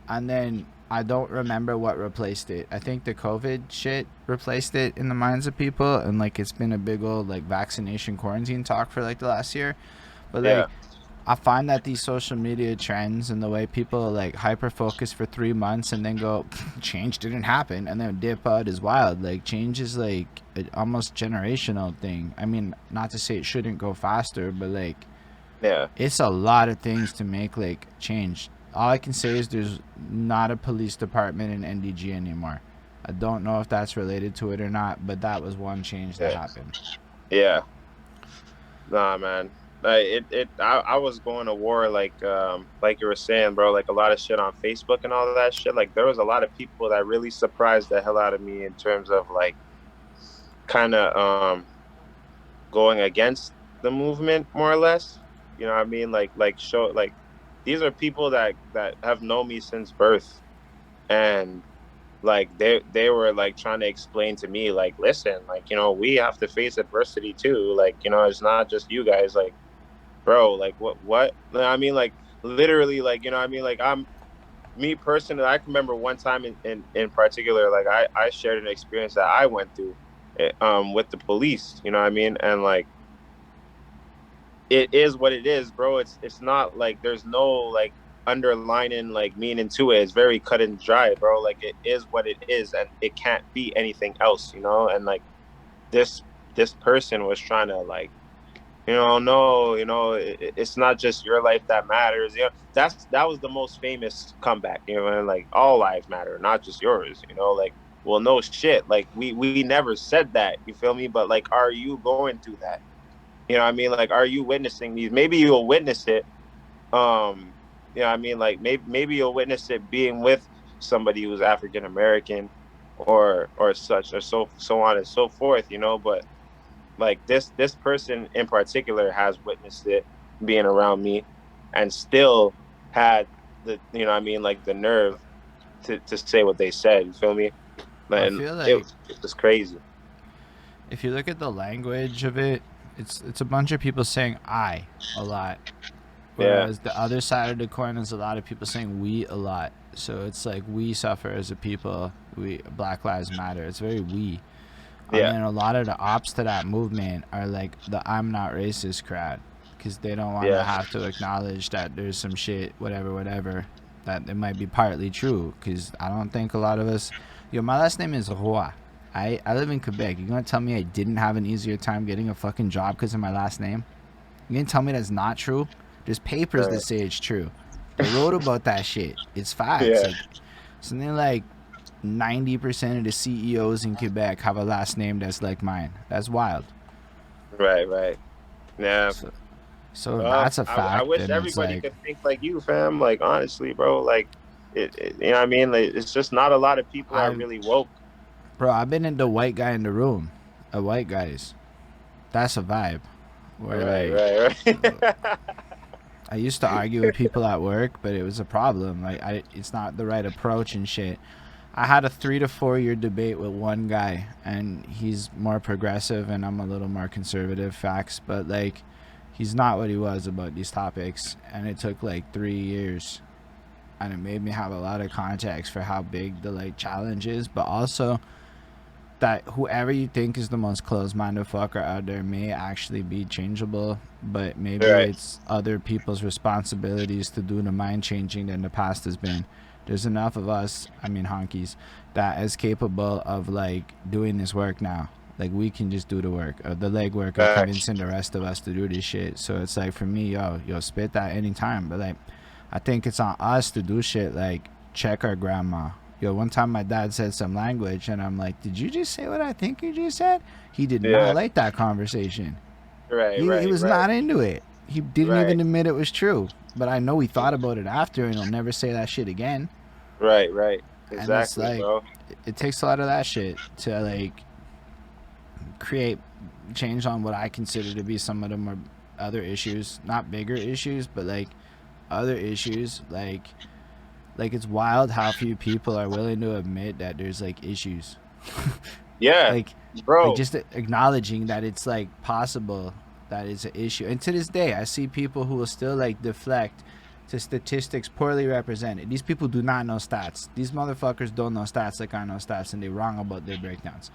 and then I don't remember what replaced it. I think the COVID shit replaced it in the minds of people, and like it's been a big old like vaccination quarantine talk for like the last year. But like, Yeah. I find that these social media trends and the way people like hyper focus for 3 months and then go, change didn't happen, and then dip out is wild. Like, change is like an almost generational thing. I mean, not to say it shouldn't go faster, but like, Yeah. it's a lot of things to make like change. All I can say is there's not a police department in NDG anymore. I don't know if that's related to it or not, but that was one change that Yeah. happened. Yeah. Nah, man. I was going to war like you were saying, bro, like a lot of shit on Facebook and all of that shit. Like there was a lot of people that really surprised the hell out of me in terms of like kind of going against the movement more or less. You know what I mean? Like show like these are people that have known me since birth, and like they were like trying to explain to me like, listen, like we have to face adversity too, like it's not just you guys, like bro, like what I mean, like literally, like I mean, like I'm me personally, I can remember one time in particular, like I shared an experience that I went through with the police, you know what I mean, and like it is what it is, bro. It's not like there's no like underlining like meaning to it. It's very cut and dry, bro. Like it is what it is, and it can't be anything else, and like this this person was trying to like no, it's not just your life that matters. That was the most famous comeback, and like all lives matter, not just yours. Like, well, no shit. Like we never said that. You feel me? But like, are you going through that? What I mean? Like, are you witnessing these? Maybe you'll witness it. What I mean? Like maybe you'll witness it being with somebody who's African American or such or so on and so forth. But like this person in particular has witnessed it being around me and still had the what I mean, like the nerve to say what they said. You feel me? I And feel it, like it was crazy. if you look at the language of it, it's a bunch of people saying "I" a lot, Yeah. whereas the other side of the coin is a lot of people saying "we" a lot. So it's like we suffer as a people. We Black Lives Matter. It's very we. And Yeah. then a lot of the ops to that movement are like the I'm not racist crowd, because they don't want to Yeah. have to acknowledge that there's some shit, whatever, that it might be partly true. Because I don't think a lot of us. Yo, my last name is Roy. I live in Quebec. You gonna tell me I didn't have an easier time getting a fucking job because of my last name? You gonna tell me that's not true? There's papers that say it's true. They wrote about that shit. It's facts. Yeah. Like something like 90% of the CEOs in Quebec have a last name that's like mine. That's wild. Right. Right. Yeah. So if that's a I fact, wish then it's everybody like, could think like you, fam. Like honestly, bro. Like you know what I mean? Like, it's just not a lot of people are I, really woke. bro, I've been in the white guy in the room. A white guys. That's a vibe. Where Right. like, Right. I used to argue with people at work, but it was a problem. Like, it's not the right approach and shit. I had a 3 to 4 year debate with one guy, and he's more progressive, and I'm a little more conservative. Facts, but like, he's not what he was about these topics, and it took like 3 years, and it made me have a lot of context for how big the like challenge is, but also that whoever you think is the most closed-minded fucker out there may actually be changeable, but maybe Right. it's other people's responsibilities to do the mind changing than the past has been. There's enough of us, I mean honkies, that is capable of like doing this work now. Like we can just do the work, the legwork of convincing the rest of us to do this shit. So it's like for me, yo, spit that anytime. But like, I think it's on us to do shit like check our grandma. Yo, one time my dad said some language, and I'm like, did you just say what I think you just said? He did not like that conversation. Right. He Right. was Right. not into it. He didn't Right. even admit it was true. But I know he thought about it after, and he'll never say that shit again. Right. Right. And it's Exactly, like, bro. it takes a lot of that shit to like create change on what I consider to be some of the more other issues, not bigger issues, but like other issues. Like it's wild how few people are willing to admit that there's like issues. Yeah, like bro. just acknowledging that it's like possible that it's an issue. And to this day, I see people who will still like deflect to statistics poorly represented. These people do not know stats. These motherfuckers don't know stats like I know stats, and they're wrong about their breakdowns.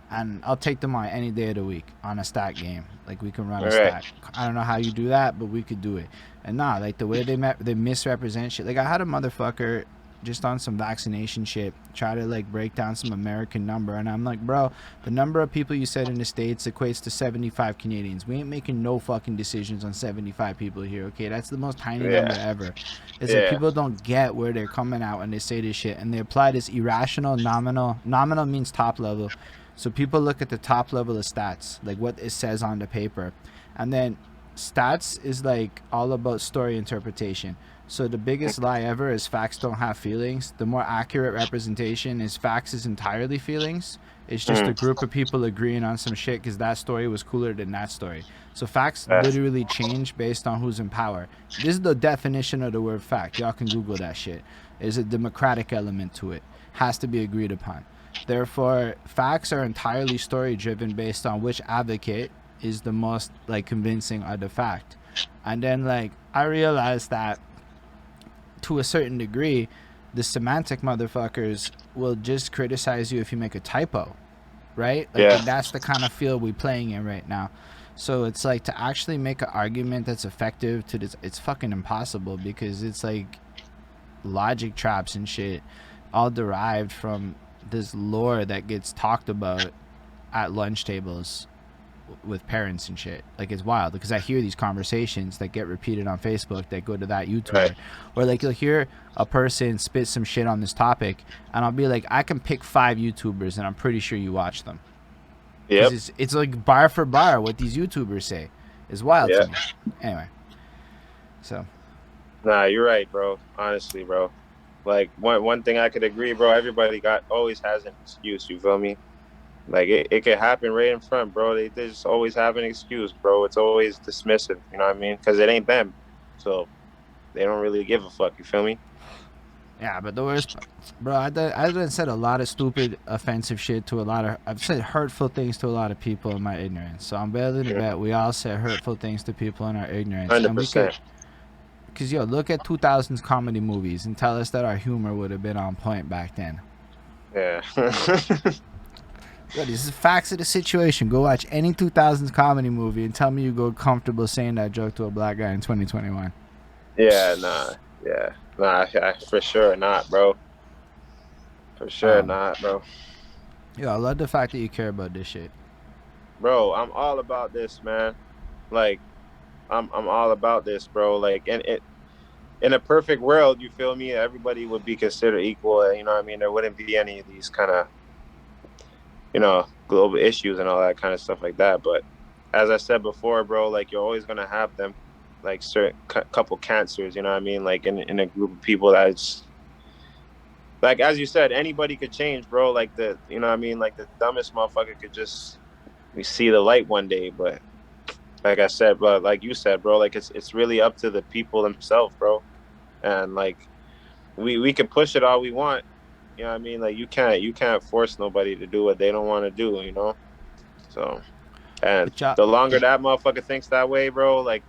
And I'll take them on any day of the week on a stat game. Like we can run a stat. I don't know how you do that, but we could do it. And nah, like the way they misrepresent shit. Like I had a motherfucker just on some vaccination shit try to like break down some American number, and I'm like, bro, the number of people you said in the States equates to 75 Canadians. We ain't making no fucking decisions on 75 people here, okay? That's the most tiny number ever. It's like people don't get where they're coming out when they say this shit, and they apply this irrational nominal. Nominal means top level. So people look at the top level of stats, like what it says on the paper. And then stats is like all about story interpretation. So the biggest lie ever is facts don't have feelings. The more accurate representation is facts is entirely feelings. It's just a group of people agreeing on some shit because that story was cooler than that story. So facts literally change based on who's in power. This is the definition of the word fact. Y'all can Google that shit. There's a democratic element to it. Has to be agreed upon. Therefore, facts are entirely story driven based on which advocate is the most like convincing of the fact. And then like I realized that to a certain degree, the semantic motherfuckers will just criticize you if you make a typo, right? Like and that's the kind of field we're playing in right now. So it's like to actually make an argument that's effective to this, it's fucking impossible because it's like logic traps and shit all derived from this lore that gets talked about at lunch tables with parents and shit. Like it's wild because I hear these conversations that get repeated on Facebook that go to that YouTuber, or like you'll hear a person spit some shit on this topic, and I'll be like, I can pick 5 YouTubers, and I'm pretty sure you watch them. Yep. It's like bar for bar what these YouTubers say. It's wild to me. Anyway, so. Nah, you're right, bro. Honestly, bro. Like one thing I could agree, bro. Everybody always has an excuse. You feel me? Like it could happen right in front, bro. They just always have an excuse, bro. It's always dismissive. You know what I mean? Because it ain't them, so they don't really give a fuck. You feel me? Yeah, but the worst, bro. I've done said a lot of stupid, offensive shit to a lot of. I've said hurtful things to a lot of people in my ignorance. So I'm willing to bet we all said hurtful things to people in our ignorance. 100%. Because, yo, look at 2000s comedy movies and tell us that our humor would have been on point back then. Yeah. Yo, this is facts of the situation. Go watch any 2000s comedy movie and tell me you go comfortable saying that joke to a black guy in 2021. Yeah, nah, yeah, nah, for sure not, bro. For sure Um, not, bro. yo, I love the fact that you care about this shit. Bro, I'm all about this, man. Like, I'm all about this, bro. Like, and it in a perfect world, you feel me? Everybody would be considered equal. You know what I mean? There wouldn't be any of these kind of, global issues and all that kind of stuff like that. But as I said before, bro, like you're always gonna have them, like certain couple cancers. You know what I mean? Like in a group of people that's like, as you said, anybody could change, bro. Like you know what I mean? Like the dumbest motherfucker could just we see the light one day, but like I said, but like you said, bro, like it's really up to the people themselves, bro. And like we can push it all we want. You know what I mean? Like you can't force nobody to do what they don't want to do, you know? So and But y'all, the longer that motherfucker thinks that way, bro, like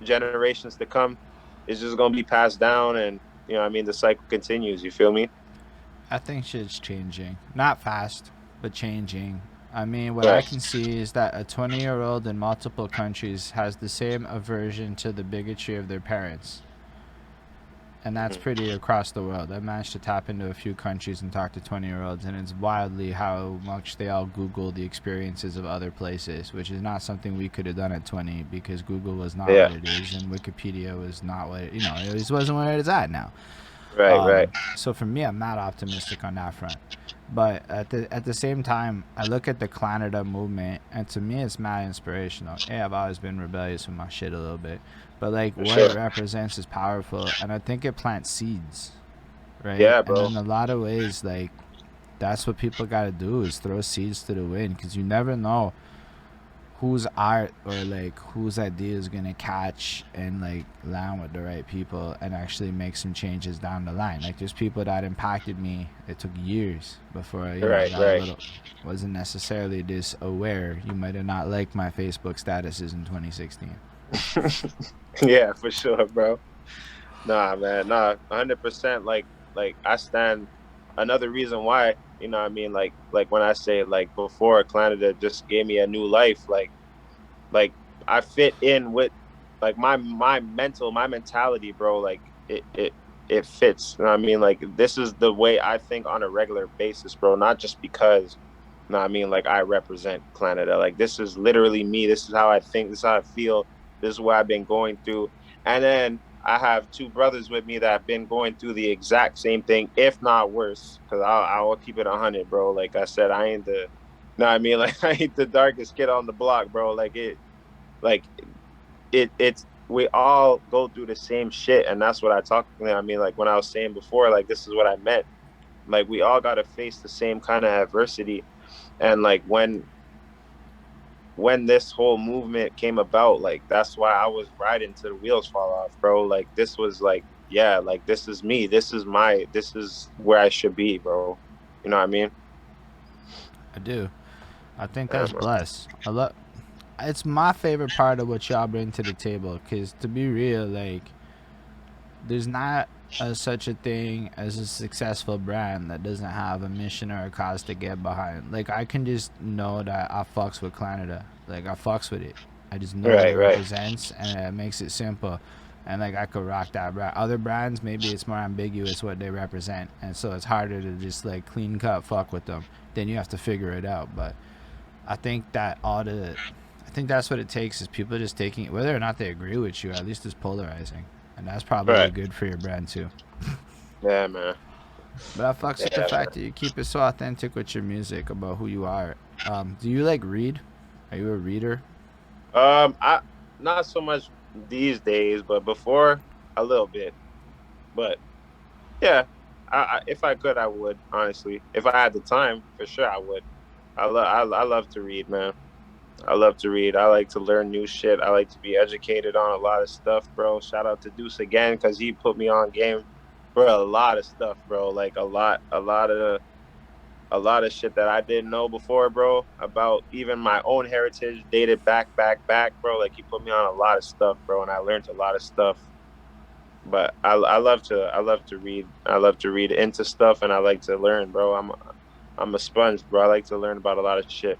generations to come, it's just gonna be passed down and you know what I mean, the cycle continues, you feel me? I think shit's changing. Not fast, but changing. I mean, what I Right. can see is that a 20-year-old in multiple countries has the same aversion to the bigotry of their parents. And that's Hmm. pretty across the world. I managed to tap into a few countries and talk to 20-year-olds, and it's wildly how much they all Google the experiences of other places, which is not something we could have done at 20 because Google was not Yeah. what it is, and Wikipedia was not what it just wasn't where it's at now. Right, right. So for me, I'm not optimistic on that front. But at the same time, I look at the Klanada movement, and to me, it's mad inspirational. Yeah, I've always been rebellious with my shit a little bit, but like For what it sure. represents is powerful, and I think it plants seeds, right? Yeah, And bro. in a lot of ways, like that's what people got to do is throw seeds to the wind, because you never know whose art or like whose idea is gonna catch and like land with the right people and actually make some changes down the line. Like there's people that impacted me. It took years before I Right, got a right. little wasn't necessarily this aware. You might have not liked my Facebook statuses in 2016. Yeah, for sure, bro. Nah, man, nah, 100%. Like I stand. Another reason why, you know, what I mean, like when I say like before, Canada just gave me a new life. Like I fit in with, like my mentality, bro. Like it fits. You know what I mean, like this is the way I think on a regular basis, bro. Not just because, you know what I mean, like I represent Canada. Like this is literally me. This is how I think. This is how I feel. This is what I've been going through. And then I have two brothers with me that have been going through the exact same thing, if not worse. Because I'll keep it 100, bro. Like I said, I ain't the, no, I mean, like I ain't the darkest kid on the block, bro. Like it's we all go through the same shit, and that's what I talk. I mean, like when I was saying before, like this is what I meant. Like we all got to face the same kind of adversity, and like when this whole movement came about, like that's why I was riding to the wheels fall off, bro. Like this was like, yeah, like this is me. This is where I should be, bro. You know what I mean? I do. I think Yeah, that's blessed. I love. It's my favorite part of what y'all bring to the table. Cause to be real, like there's not such a thing as a successful brand that doesn't have a mission or a cause to get behind. Like I can just know that I fucks with Klanada. Like I fucks with it. I just know what it right, right, represents, and it makes it simple. And like I could rock that brand. Other brands, maybe it's more ambiguous what they represent, and so it's harder to just like clean cut fuck with them. Then you have to figure it out. But I think that I think that's what it takes is people just taking it, whether or not they agree with you. At least it's polarizing, and that's probably right. good for your brand too. Yeah, man. But I fucks with the Yeah, fact that you keep it so authentic with your music about who you are. Do you like read? Are you a reader? I not so much these days, but before a little bit. But yeah, if I could, I would honestly. If I had the time, for sure, I would. I love to read, man. I love to read. I like to learn new shit. I like to be educated on a lot of stuff, bro. Shout out to Deuce again because he put me on game for a lot of stuff, bro. Like a lot of shit that I didn't know before, bro, about even my own heritage dated back, bro. Like he put me on a lot of stuff, bro, and I learned a lot of stuff. But I love to read. I love to read into stuff, and I like to learn, bro. I'm a sponge, bro. I like to learn about a lot of shit.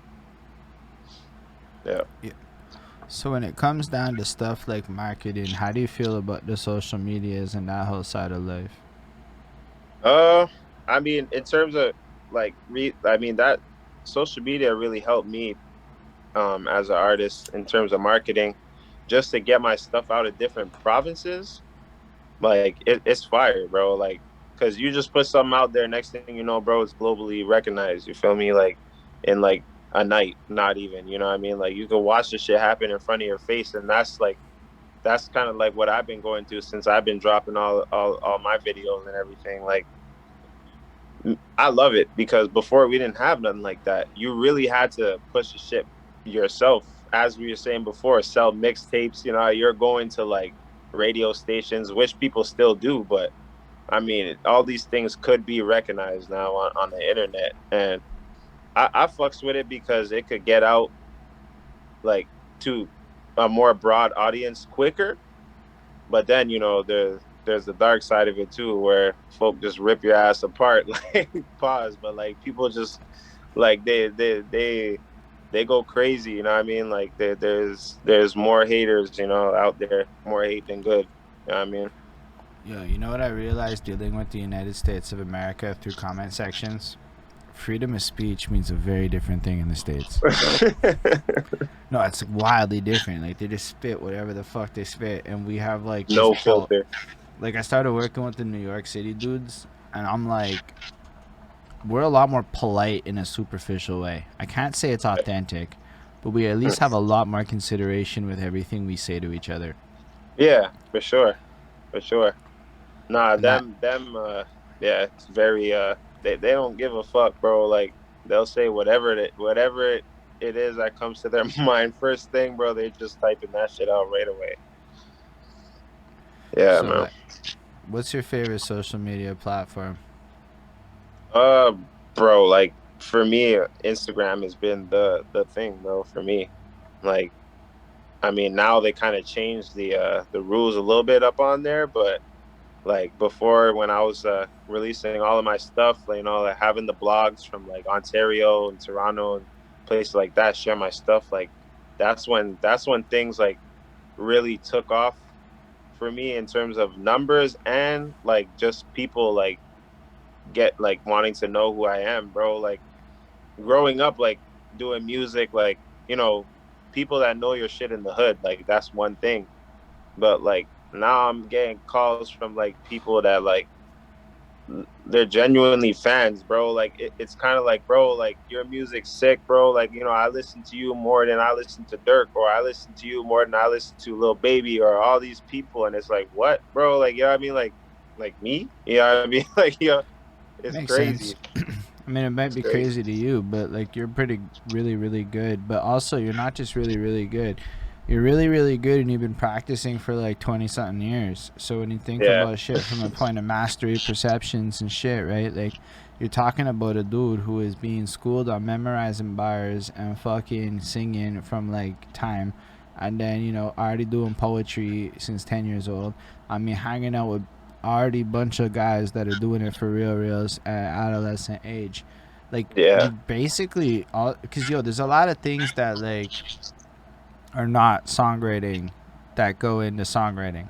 Yeah. Yeah. So when it comes down to stuff like marketing, how do you feel about the social medias and that whole side of life? Uh, I mean, in terms of like, I mean that social media really helped me as an artist in terms of marketing, just to get my stuff out of different provinces. Like it's fire, bro. Like, cause you just put something out there, next thing you know, bro, it's globally recognized. You feel me? Like in like a night, not even. You know what I mean? Like you can watch the shit happen in front of your face, and that's kind of like what I've been going through since I've been dropping all my videos and everything. Like I love it because before we didn't have nothing like that. You really had to push the shit yourself. As we were saying before, sell mixtapes. You know, you're going to like radio stations, which people still do, but I mean, all these things could be recognized now on the internet, and I fucks with it because it could get out like to a more broad audience quicker. But then there's the dark side of it too, where folk just rip your ass apart. Like pause, but like people just like they go crazy. You know what I mean? Like there's more haters, out there, more hate than good. You know what I mean? Yo, you know what I realized dealing with the United States of America through comment sections? Freedom of speech means a very different thing in the States. No, it's wildly different. Like, they just spit whatever the fuck they spit. And we have, like, No filter. Like, I started working with the New York City dudes, and I'm like, we're a lot more polite in a superficial way. I can't say it's authentic, but we at least have a lot more consideration with everything we say to each other. Yeah, for sure. For sure. Nah, And that, yeah, it's very they don't give a fuck, bro. Like they'll say whatever it is that comes to their mind first thing, bro. They just typing that shit out right away. Yeah, so, man. like, what's your favorite social media platform? Uh, bro, like for me, Instagram has been the thing, bro. For me, like, I mean, now they kind of changed the rules a little bit up on there, but like before when I was releasing all of my stuff, like, like having the blogs from like Ontario and Toronto and places like that share my stuff, like that's when things like really took off for me in terms of numbers and like just people like get like wanting to know who I am, bro. Like growing up, like doing music, like people that know your shit in the hood, like that's one thing, but like now I'm getting calls from like people that like they're genuinely fans, bro. Like it's kind of like, bro, like your music's sick, bro. Like I listen to you more than I listen to Dirk, or I listen to you more than I listen to Lil Baby, or all these people, and it's like, what, bro? Like, you know what I mean? Like me, you know what I mean? Like, it's Makes sense. crazy. I mean, it might It's be crazy. crazy to you, but like you're pretty, really, really good. But also, you're not just really, really good. You're really, really good, and you've been practicing for like 20 something years. So when you think Yeah, about shit from a point of mastery, perceptions, and shit, right? Like, you're talking about a dude who is being schooled on memorizing bars and fucking singing from like time, and then already doing poetry since 10 years old. I mean, hanging out with already bunch of guys that are doing it for reals at adolescent age. Like, yeah, you basically all, because there's a lot of things that like are not songwriting that go into songwriting.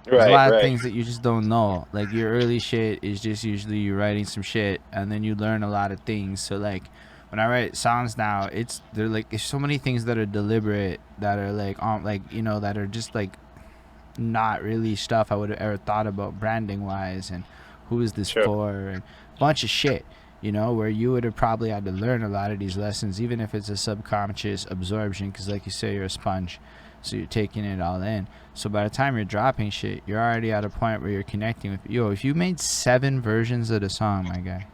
There's a right, lot of right. things that you just don't know. Like, your early shit is just usually you writing some shit, and then you learn a lot of things. So like, when I write songs now, they're like, there's so many things that are deliberate, that are like that are just like not really stuff I would have ever thought about branding wise, and who is this Sure. for, and a bunch of shit, where you would have probably had to learn a lot of these lessons, even if it's a subconscious absorption, because like you say, you're a sponge, so you're taking it all in. So by the time you're dropping shit, you're already at a point where you're connecting with, if you made 7 versions of the song, my guy,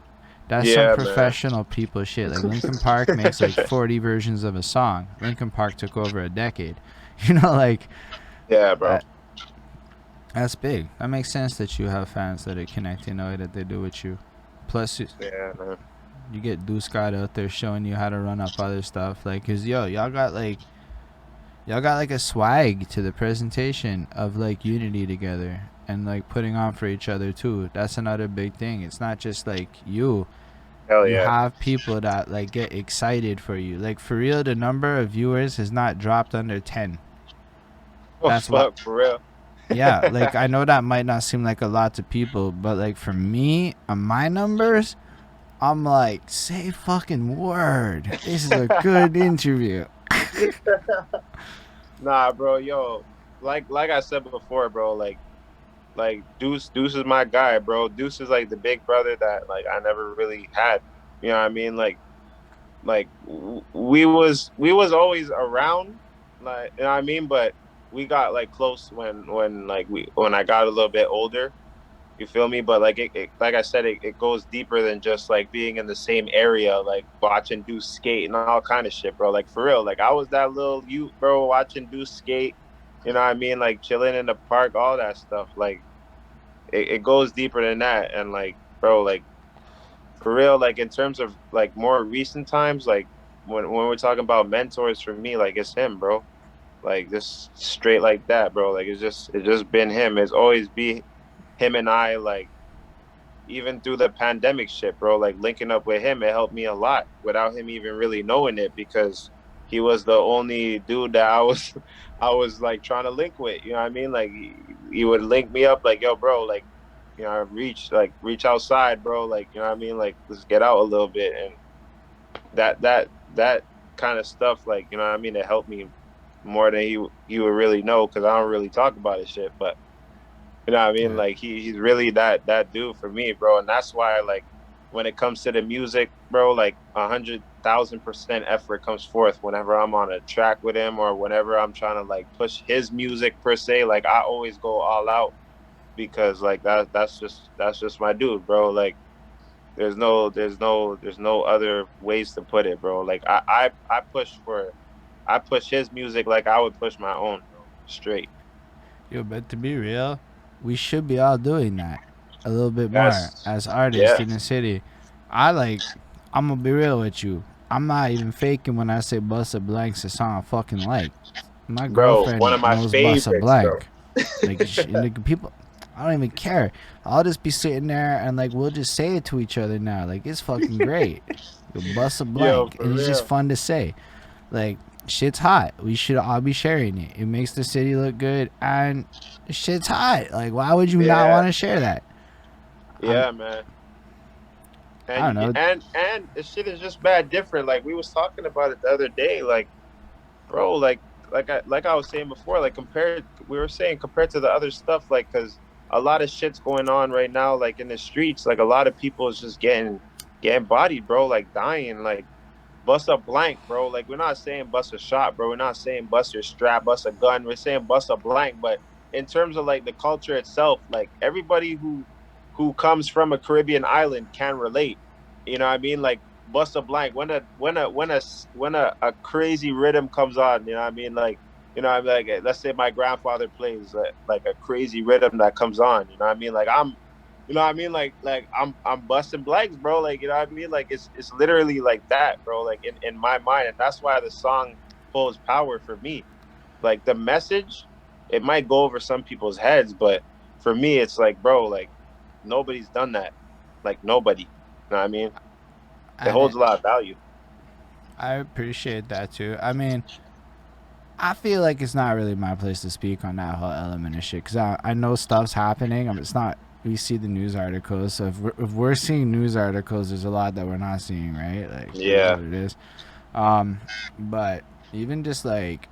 that's some Yeah, man. professional people shit. Like, Linkin Park makes like 40 versions of a song. Linkin Park took over a decade. Like, Yeah, bro. that that's big. That makes sense that you have fans that are connecting the way that they do with you. Plus, Yeah, man. you get Deusgod out there showing you how to run up other stuff. Like, cause y'all got like a swag to the presentation of like unity together and like putting on for each other too. That's another big thing. It's not just like you. Hell You yeah. have people that like get excited for you. Like for real, the number of viewers has not dropped under 10. Oh That's why. fuck, for real. Yeah, like I know that might not seem like a lot to people, but like for me, on my numbers, I'm like, say fucking word. This is a good interview. Nah, bro, yo, like I said before, bro, like Deuce is my guy, bro. Deuce is like the big brother that like I never really had. You know what I mean? We was always around, like, you know what I mean, but we got like close when like we when I got a little bit older. You feel me? But like like I said, it goes deeper than just like being in the same area, like watching Deuce skate and all kind of shit, bro. Like for real, like I was that little youth, bro, watching Deuce skate. You know what I mean? Like chilling in the park, all that stuff. Like it goes deeper than that. And like, bro, like for real, like in terms of like more recent times, like when we're talking about mentors for me, like it's him, bro. Like just straight like that, bro. Like it's just been him. It's always be him and I, like even through the pandemic shit, bro, like linking up with him, it helped me a lot without him even really knowing it because he was the only dude that I was I was like trying to link with. You know what I mean? Like he would link me up like, yo, bro, like, you know, reach outside, bro. Like, you know what I mean? Like, let's get out a little bit. And that kind of stuff, like, you know what I mean? It helped me more than you would really know because I don't really talk about his shit. But you know what I mean? Yeah. Like he's really that dude for me, bro. And that's why, like, when it comes to the music, bro, like 100,000% effort comes forth whenever I'm on a track with him or whenever I'm trying to like push his music per se. Like I always go all out because like that's just my dude, bro. Like there's no other ways to put it, bro. Like I push his music like I would push my own, bro. Straight. Yo, but to be real, we should be all doing that a little bit more Yes. as artists Yeah. in the city. I like, I'm gonna be real with you. I'm not even faking when I say Busta Blank's a song I fucking like. My Bro, one of girlfriend my knows Busta favorites, bro. Blank. Like people, I don't even care. I'll just be sitting there and like we'll just say it to each other now. Like it's fucking great. Yo, Busta Yo, Blank, for and it's just real. fun to say. Like shit's hot. We should all be sharing it. It makes the city look good, and shit's hot. Like why would you not Yeah, want to share that? I'm, yeah, man. I And don't you know. and the shit is just bad different. Like we was talking about it the other day. Like, bro, like I was saying before, like compared we were saying compared to the other stuff, like because a lot of shit's going on right now, like in the streets. Like a lot of people is just getting bodied, bro, like dying, like bust a blank, bro. Like we're not saying bust a shot, bro. We're not saying bust your strap, bust a gun. We're saying bust a blank. But in terms of like the culture itself, like everybody who comes from a Caribbean island can relate. You know what I mean? Like bust a blank when a crazy rhythm comes on. You know what I mean? Like you know what I mean? Like let's say my grandfather plays like a crazy rhythm that comes on. You know what I mean? Like I'm you know what I mean? Like I'm busting blanks, bro. Like you know what I mean? Like it's literally like that, bro. Like in my mind, and that's why the song holds power for me. Like the message, it might go over some people's heads, but for me, it's like, bro, like nobody's done that. Like nobody. You know what I mean? It And holds a lot of value. I appreciate that too. I mean, I feel like it's not really my place to speak on that whole element of shit because I know stuff's happening. I mean, it's not. We see the news articles, so if we're seeing news articles, there's a lot that we're not seeing, right? Like it is Yeah. what it is. Um, but even just like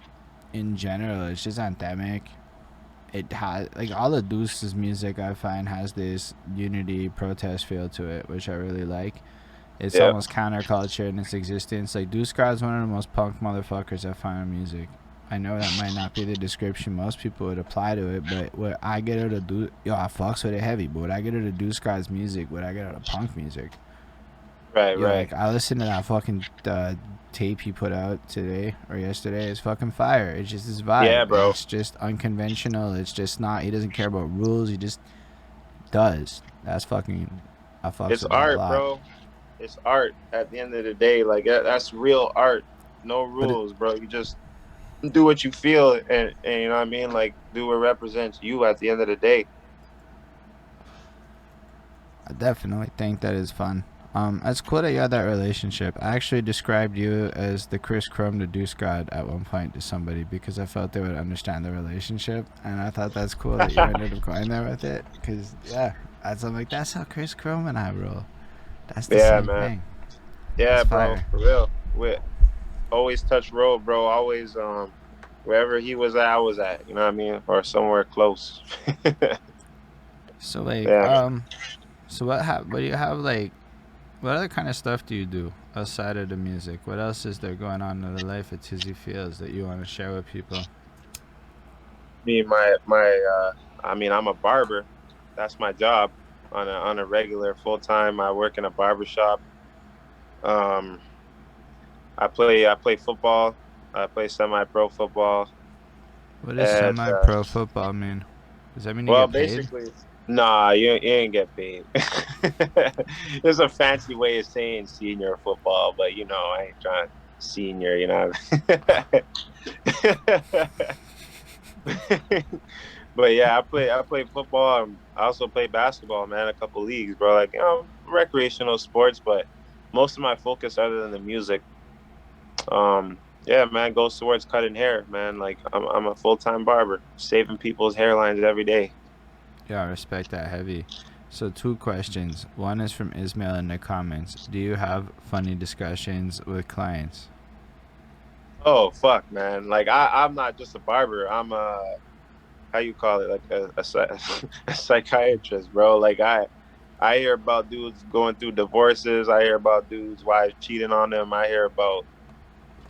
in general, it's just anthemic. It has like all the Deuce's music I find has this unity protest feel to it, which I really like. It's Yeah. almost counterculture in its existence. Like Deusgod's one of the most punk motherfuckers I find in music. I know that might not be the description most people would apply to it, but what I get out of I fucks with it heavy. But what I get out of Deusgod's music, what I get out of punk music, Right. yo, Right. like I listened to that fucking tape he put out today or yesterday. It's fucking fire. It's just his Yeah, vibe, and bro. it's just unconventional. It's just not. He doesn't care about rules. He just does. That's fucking. I fucks It's with that a art, lot. bro. It's art at the end of the day. Like that's real art. No But it, rules, bro. You just do what you feel and you know what I mean? Like do what represents you at the end of the day. I definitely think that is fun. It's cool that you had that relationship. I actually described you as the Chris Crum to Deusgod at one point to somebody because I felt they would understand the relationship, and I thought that's cool that you ended up going there with it. Cause yeah, I'm like, that's how Chris Crum and I roll. That's the Yeah, same man. thing. Yeah, That's bro, fire. for real. We always touch road, bro. Always wherever he was at, I was at. You know what I mean, or somewhere close. So like, Yeah, man. so what do you have like? What other kind of stuff do you do outside of the music? What else is there going on in the life of Tizzy Fields that you want to share with people? Me, I mean, I'm a barber. That's my job on a regular full time. I work in a barber shop. Um, I play football. I play semi pro football, What does and semi-pro football mean? Does that mean you well, get paid? basically, nah, you ain't get paid. There's a fancy way of saying senior football, but you know, I ain't trying senior. You know. But yeah, I play football. I also play basketball, man. A couple leagues, bro. Like recreational sports, but most of my focus, other than the music, yeah, man, goes towards cutting hair, man. Like I'm a full time barber, saving people's hairlines every day. Yeah, I respect that heavy. So two questions. One is from Ismail in the comments. Do you have funny discussions with clients? Oh fuck, man! Like I'm not just a barber. I'm a how you call it, like a psychiatrist, bro. Like I hear about dudes going through divorces. I hear about dudes wives cheating on them. I hear about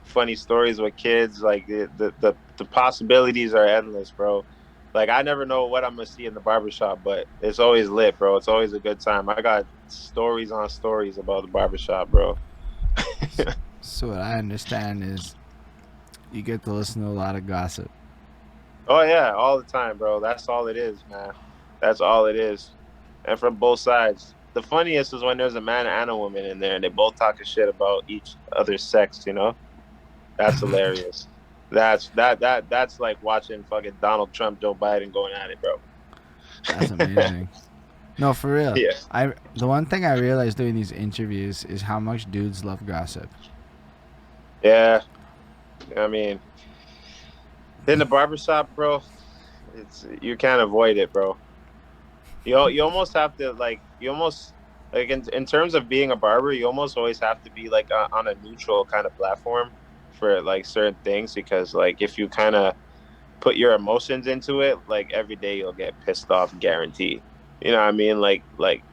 funny stories with kids. Like the possibilities are endless, bro. Like I never know what I'm gonna see in the barbershop, but it's always lit, bro. It's always a good time. I got stories on stories about the barbershop, bro. So what I understand is you get to listen to a lot of gossip. Oh yeah, all the time, bro. That's all it is, man. That's all it is. And from both sides. The funniest is when there's a man and a woman in there and they both talking shit about each other's sex, you know? That's hilarious. That's like watching fucking Donald Trump, Joe Biden going at it, bro. That's amazing. No, for real. Yeah. The one thing I realized doing these interviews is how much dudes love gossip. Yeah. I mean, in the barbershop, bro, it's you can't avoid it, bro. You almost have to like you almost like in terms of being a barber, you almost always have to be like on a neutral kind of platform for like certain things because like if you kind of put your emotions into it, like every day you'll get pissed off, guarantee. You know what I mean? Like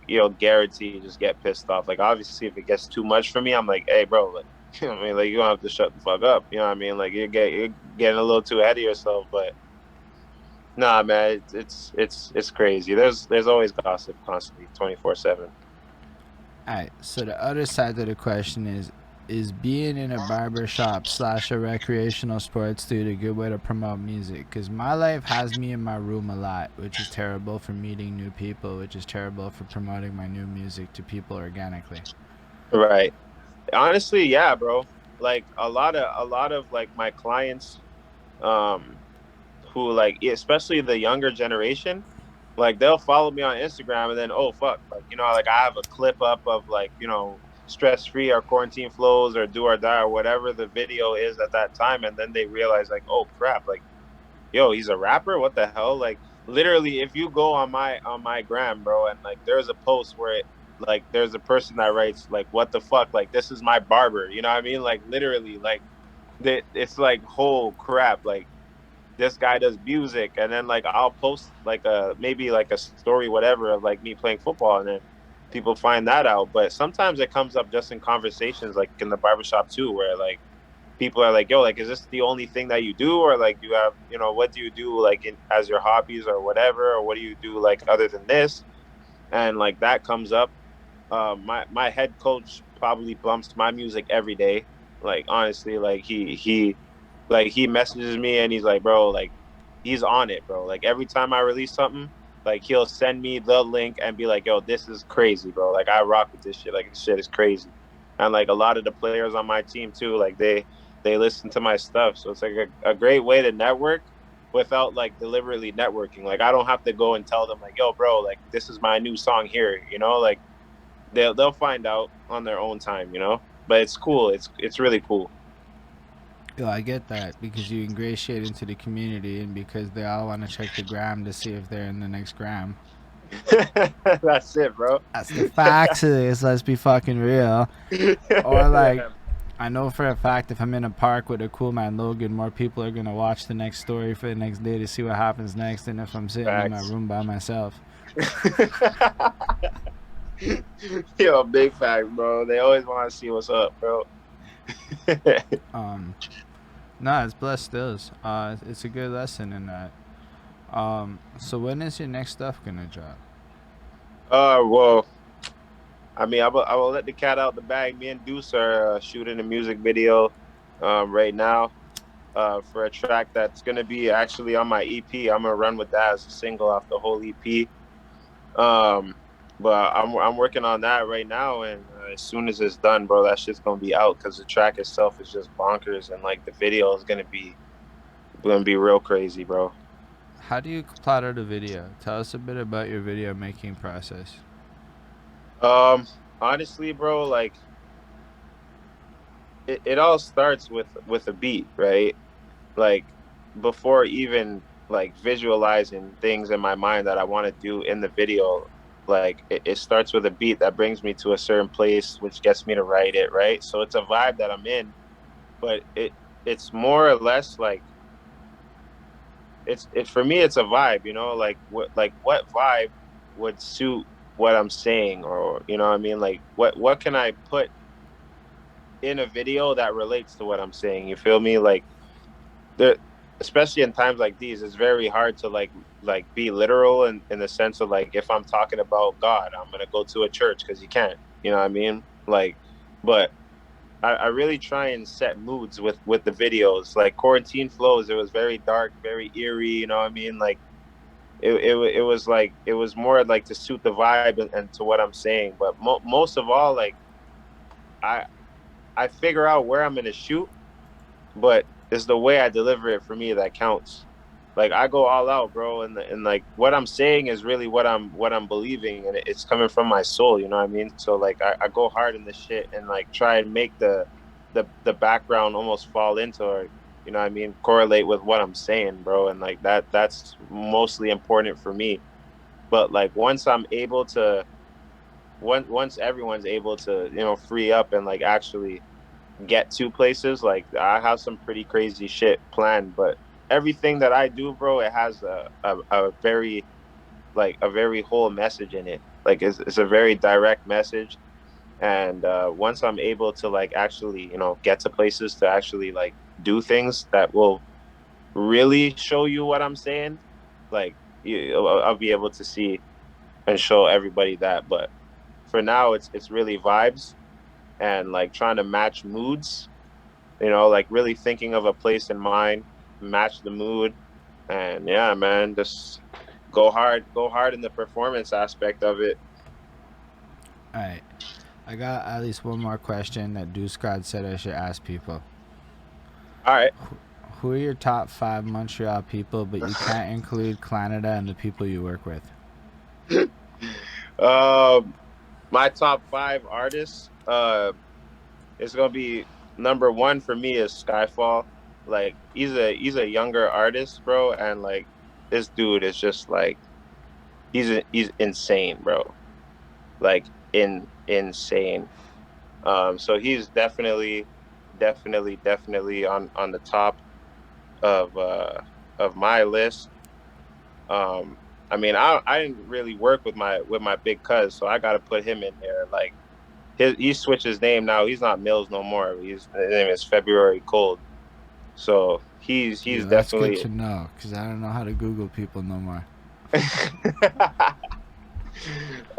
you'll guarantee just get pissed off. Like obviously, if it gets too much for me, I'm like, hey, bro, like you know what I mean? Like you don't have to shut the fuck up. You know what I mean? Like you're getting a little too ahead of yourself, but nah, man, it's crazy. There's always gossip constantly, 24/7. Alright, so the other side of the question is being in a barber shop slash a recreational sports dude a good way to promote music? Because my life has me in my room a lot, which is terrible for meeting new people, which is terrible for promoting my new music to people organically. Right. Honestly, yeah, bro. Like a lot of like my clients, um, who like especially the younger generation, like they'll follow me on Instagram and then oh fuck, like like I have a clip up of like stress free or quarantine flows or do or die or whatever the video is at that time, and then they realize like oh crap, like yo, he's a rapper. What the hell? Like literally, if you go on my gram, bro, and like there's a post where like there's a person that writes like what the fuck, like this is my barber. You know what I mean? Like literally, like it's like whole crap, like this guy does music, and then like I'll post like a maybe like a story whatever of like me playing football, and then people find that out. But sometimes it comes up just in conversations like in the barbershop too, where like people are like, yo, like is this the only thing that you do, or like you have what do you do like as your hobbies or whatever, or what do you do like other than this, and like that comes up. My head coach probably bumps my music every day, like honestly, like he messages me and he's like, bro, like he's on it, bro. Like every time I release something, like he'll send me the link and be like, yo, this is crazy, bro. Like I rock with this shit. Like this shit is crazy. And like a lot of the players on my team too, like they listen to my stuff. So it's like a great way to network without like deliberately networking. Like I don't have to go and tell them like, yo, bro, like this is my new song here, like they'll find out. on their own time, you know. But it's cool. It's really cool. Yo, I get that because you ingratiate into the community and because they all want to check the gram to see if they're in the next gram. That's it, bro. That's the facts of this. Let's be fucking real. Or like, Yeah, I know for a fact if I'm in a park with a cool man Logan, more people are gonna watch the next story for the next day to see what happens next than if I'm sitting in my facts. room by myself. Yo, big fact, bro. They always want to see what's up, bro. Um, no, it's blessed stills. It's a good lesson in that. So when is your next stuff gonna drop? Well, I mean, I will let the cat out the bag. Me and Deuce are shooting a music video, right now, for a track that's gonna be actually on my EP. I'm gonna run with that as a single off the whole EP. Um, but I'm working on that right now, and as soon as it's done, bro, that shit's gonna be out because the track itself is just bonkers, and like the video is gonna be real crazy, bro. How do you plot out a video? Tell us a bit about your video making process. Um, Honestly, bro, like it all starts with a beat, right? Like before even like visualizing things in my mind that I want to do in the video, like it starts with a beat that brings me to a certain place, which gets me to write it, right? So it's a vibe that I'm in, but it's more or less like it's for me it's a vibe, you know, like what vibe would suit what I'm saying, or you know what I mean, like what can I put in a video that relates to what I'm saying, you feel me? Like there, especially in times like these, it's very hard to like be literal in the sense of like if I'm talking about God, I'm gonna go to a church because you can't, you know what I mean? Like, but I really try and set moods with the videos. Like Quarantine Flows, it was very dark, very eerie, you know what I mean? Like it was like it was more like to suit the vibe and to what I'm saying. But most of all, like I I figure out where I'm gonna shoot, but it's the way I deliver it for me that counts. Like I go all out, bro, and like what I'm saying is really what I'm believing, and it's coming from my soul. You know what I mean? So like I go hard in this shit and like try and make the background almost fall into, or you know what I mean, correlate with what I'm saying, bro. And like that's mostly important for me. But like once everyone's able to free up and like actually get to places. Like I have some pretty crazy shit planned, but everything that I do, bro, it has a very like a very whole message in it. Like it's a very direct message. And once I'm able to like actually, get to places to actually like do things that will really show you what I'm saying, like I'll be able to see and show everybody that. But for now, it's really vibes and like trying to match moods, like really thinking of a place in mind, match the mood, and yeah, man, just go hard in the performance aspect of it. All right, I got at least one more question that Deusgod said I should ask people. All right. Who are your top 5 Montreal people, but you can't include Klanada and the people you work with? um, my top 5 artists, it's gonna be number one for me is Skyfall. Like he's a younger artist, bro, and like this dude is just like he's insane, bro. Like insane. So he's definitely on the top of my list. I mean, I didn't really work with my big cuz, so I got to put him in there. Like he switched his name now. He's not Mills no more. His name is February Cold. So he's Yeah, that's good definitely to know because I don't know how to Google people no more.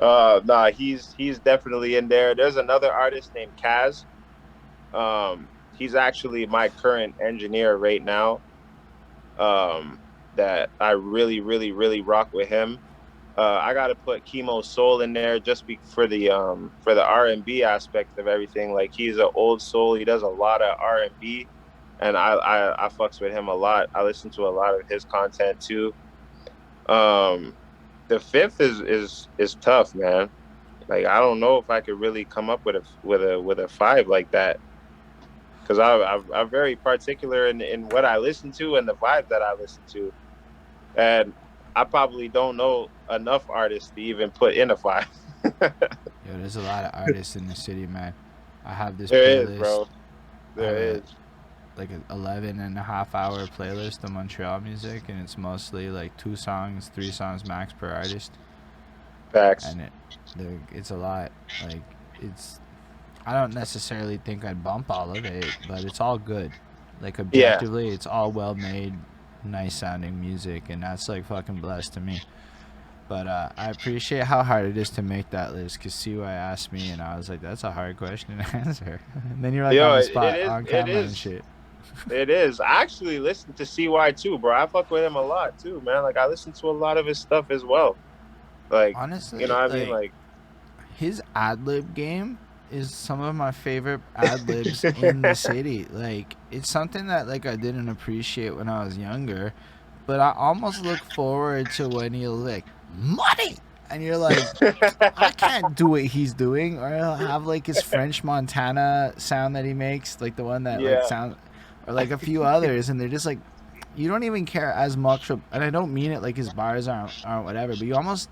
nah, he's definitely in there. There's another artist named Kaz. He's actually my current engineer right now. Um, that I really rock with him. I gotta put Chemo Soul in there just for the R&B aspect of everything. Like he's an old soul. He does a lot of R&B, and I fucks with him a lot. I listen to a lot of his content too. Um, the fifth is tough, man. Like I don't know if I could really come up with a five like that, because I'm very particular in what I listen to and the vibes that I listen to, and I probably don't know enough artists to even put in a five. Yo, there's a lot of artists in the city, man. I have this There is, playlist. bro. I have There a is. like an 11 and a half hour playlist of Montreal music, and it's mostly like 2 songs, 3 songs max per artist, Facts. and it's a lot. Like it's I don't necessarily think I'd bump all of it, but it's all good. Like Yeah. objectively, it's all well made, nice sounding music, and that's like fucking blessed to me. But I appreciate how hard it is to make that list. Cause CY asked me, and I was like, "That's a hard question to answer." And then you're like on Yo, the it spot, is. on It camera and is. shit. It is. I actually listen to CY too, bro. I fuck with him a lot too, man. Like I listen to a lot of his stuff as well. Like, you know Honestly, what I mean? like Like, his ad lib game is some of my favorite ad libs in the city. Like it's something that like I didn't appreciate when I was younger, but I almost look forward to when he'll like money, and you're like, I can't do what he's doing, or he'll have like his French Montana sound that he makes, like the one that like yeah, sound, or like a few others, and they're just like, you don't even care as much, and I don't mean it like his bars aren't whatever, but you almost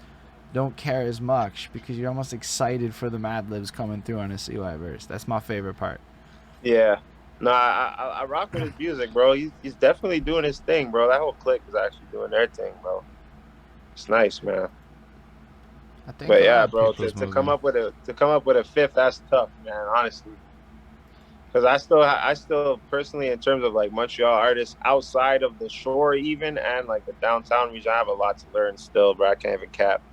don't care as much because you're almost excited for the Mad Libs coming through on a CY verse. That's my favorite part. yeah. No, I rock with his music, bro. He's definitely doing his thing, bro. That whole clique is actually doing their thing, bro. It's nice, man. I think But a lot yeah, of bro, to, people's to come moving. up with a fifth, that's tough, man. Honestly, because I still personally, in terms of like Montreal artists outside of the shore, even and like the downtown region, I have a lot to learn still, bro. I can't even cap.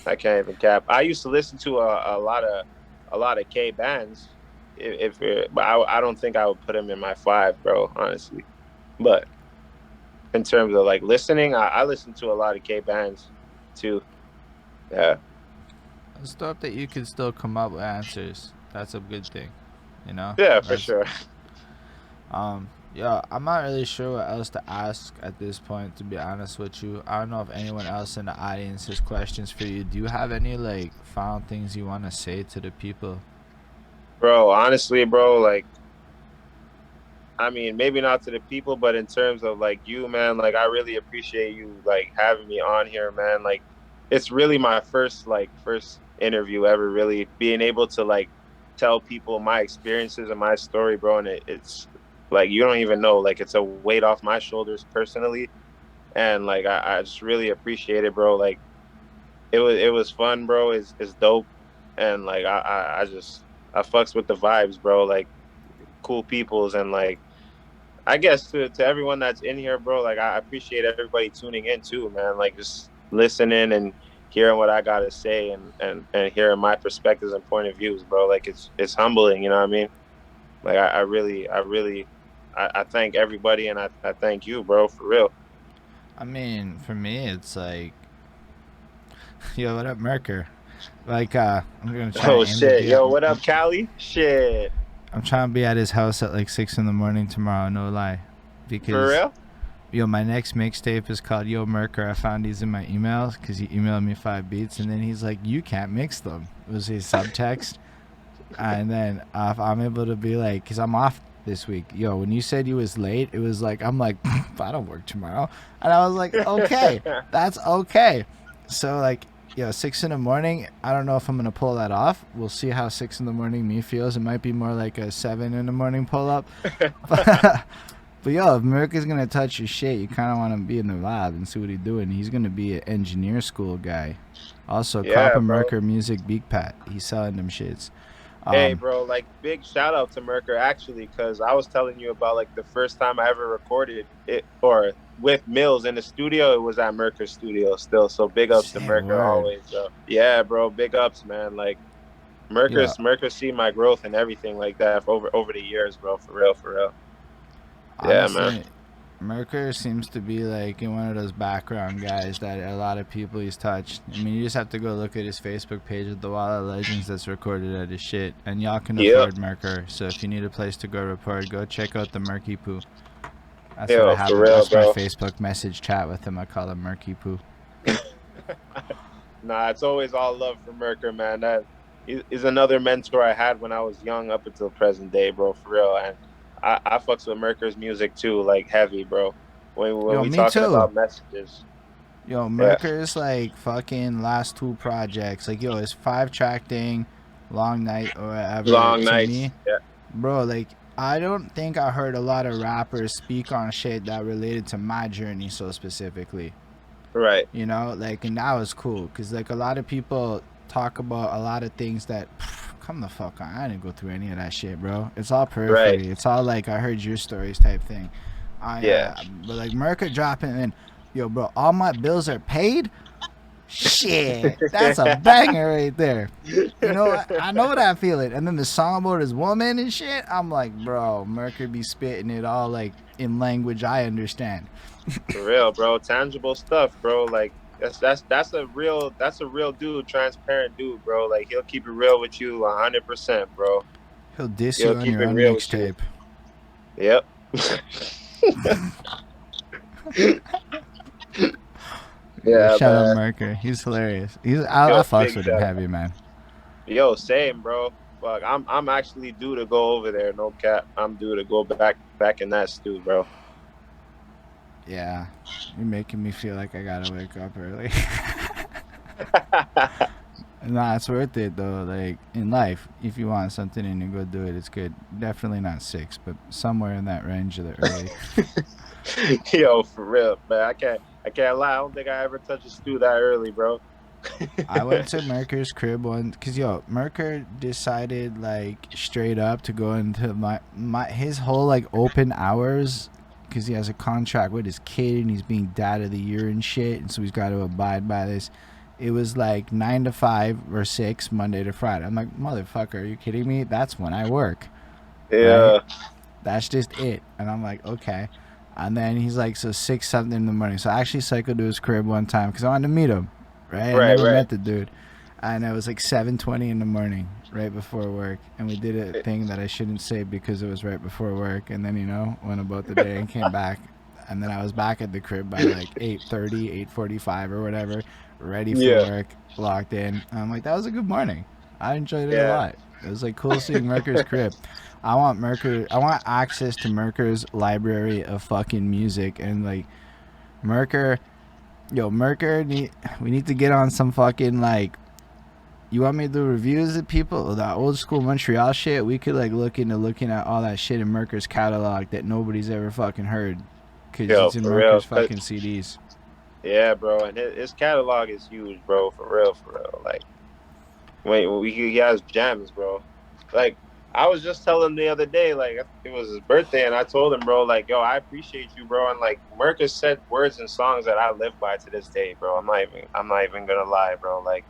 I can't even cap. I used to listen to a lot of K bands, but I don't think I would put them in my five, bro. Honestly, but in terms of like listening, I listen to a lot of K bands too. Yeah, It's dope that you can still come up with answers. That's a good thing, you know. yeah, for That's sure. yeah. I'm not really sure what else to ask at this point. To be honest with you, I don't know if anyone else in the audience has questions for you. Do you have any like final things you want to say to the people? Bro, honestly, bro, like I mean, maybe not to the people, but in terms of like you, man, like I really appreciate you like having me on here, man. Like it's really my first interview ever, really being able to like tell people my experiences and my story, bro. And it's like you don't even know, like it's a weight off my shoulders personally. And like I just really appreciate it, bro. Like it was fun, bro. It's dope. And like I fucks with the vibes, bro. Like cool peoples and like I guess to everyone that's in here, bro, like I appreciate everybody tuning in too, man. Like just listening and hearing what I gotta say and hearing my perspectives and point of views, bro. Like it's humbling, you know what I mean? Like I thank everybody and I thank you, bro, for real. I mean, for me, it's like, yo, what up, Merker? Like, I'm gonna try Oh and aim to shit. be at. Yo, what up, Cali? Shit. I'm trying to be at his house at like 6 in the morning tomorrow. No lie, For because real? yo, my next mixtape is called Yo Merker. I found these in my emails because he emailed me 5 beats, and then he's like, "You can't mix them." It was his subtext, and then if I'm able to be like, because I'm off this week. Yo, when you said you was late, it was like I'm like, I don't work tomorrow, and I was like, okay, that's okay. So like, yo, 6 in the morning. I don't know if I'm gonna pull that off. We'll see how 6 in the morning me feels. It might be more like a 7 in the morning pull up. But yo, if America's gonna touch your shit, you kind of want to be in the lab and see what he's doing. He's gonna be an engineer school guy. Also, Yeah, Copper bro. Merker Music Big Pat. He's selling them shits. Hey, Um, bro, like big shout out to Merker actually, because I was telling you about like the first time I ever recorded it or with Mills in the studio, it was at Merker studio still. So big ups to say Merker word. always, bro. Yeah, bro, big ups, man. Like Yeah, Merker see my growth and everything like that for over the years, bro. For real, for real. Yeah, man. honestly, Merker seems to be like in one of those background guys that a lot of people he's touched. I mean, you just have to go look at his Facebook page with the wall of legends that's recorded at his shit. And y'all can Yeah. afford Merker, so if you need a place to go record, go check out the Murky Poo. That's what I Yo, have. for real, That's my bro. Facebook message chat with him. I call him Murky Poo. Nah, it's always all love for Merker, man. That is another mentor I had when I was young up until present day, bro, for real. And I fucks with Merker's music too, like heavy, bro. When Yo, we me talking too. about messages. Yo, Yeah. Merker's like fucking last two projects. Like, yo, his 5-track thing, Long Night or whatever, Long to nights. me, Yeah. bro, like, I don't think I heard a lot of rappers speak on shit that related to my journey so specifically. Right. You know, like, and that was cool because, like, a lot of people talk about a lot of things that, come the fuck on. I didn't go through any of that shit, bro. It's all Right. periphery. It's all like, I heard your stories type thing. Yeah. But like, Merker dropping in, yo, bro, all my bills are paid. Shit, that's a banger right there. You know, I know that feeling. And then the song about his woman and shit, I'm like, bro, Merker be spitting it all like in language I understand. For real, bro. Tangible stuff, bro. Like that's a real dude, transparent dude, bro. Like he'll keep it real with you 100%, bro. He'll diss He'll you on keep your it own real with you. mixtape. Yep. Yo, Yeah, shout out man. Merker. He's hilarious. I Yo, fucks big with him shout out. heavy, man. Yo, same, bro. Fuck, I'm actually due to go over there. No cap. I'm due to go back in that stew, bro. Yeah, you're making me feel like I gotta wake up early. Nah, it's worth it though. Like in life, if you want something and you go do it, it's good. Definitely not 6, but somewhere in that range of the early. Yo, for real, man. I can't lie. I don't think I ever touched a stew that early, bro. I went to Merker's crib one because yo, Merker decided like straight up to go into my his whole like open hours because he has a contract with his kid and he's being dad of the year and shit, and so he's got to abide by this. It was like 9 to 5 or 6 Monday to Friday. I'm like, motherfucker, are you kidding me? That's when I work, right? Yeah. That's just it. And I'm like, okay. And then he's like, so 6 something in the morning. So I actually cycled to his crib one time because I wanted to meet him, right? I Right, never right. met the dude, and it was like 7:20 in the morning, right before work, and we did a thing that I shouldn't say because it was right before work, and then went about the day and came back, and then I was back at the crib by like 8:30, 8:45 or whatever, ready for Yeah. work, locked in. And I'm like, that was a good morning. I enjoyed it a Yeah. lot. It was like cool seeing Merker's crib. I want Merker. I want access to Merker's library of fucking music and like Merker. Yo, Merker. We need to get on some fucking like. You want me to do reviews of people that old school Montreal shit? We could like look into looking at all that shit in Merker's catalog that nobody's ever fucking heard, cause Yo, it's in for real. Merker's fucking CDs. Yeah, bro. And his catalog is huge, bro. For real, for real. Like, wait, he has gems, bro. Like, I was just telling him the other day, like, it was his birthday, and I told him, bro, like, yo, I appreciate you, bro. And like, Marcus said words and songs that I live by to this day, bro. I'm not even gonna lie, bro. Like,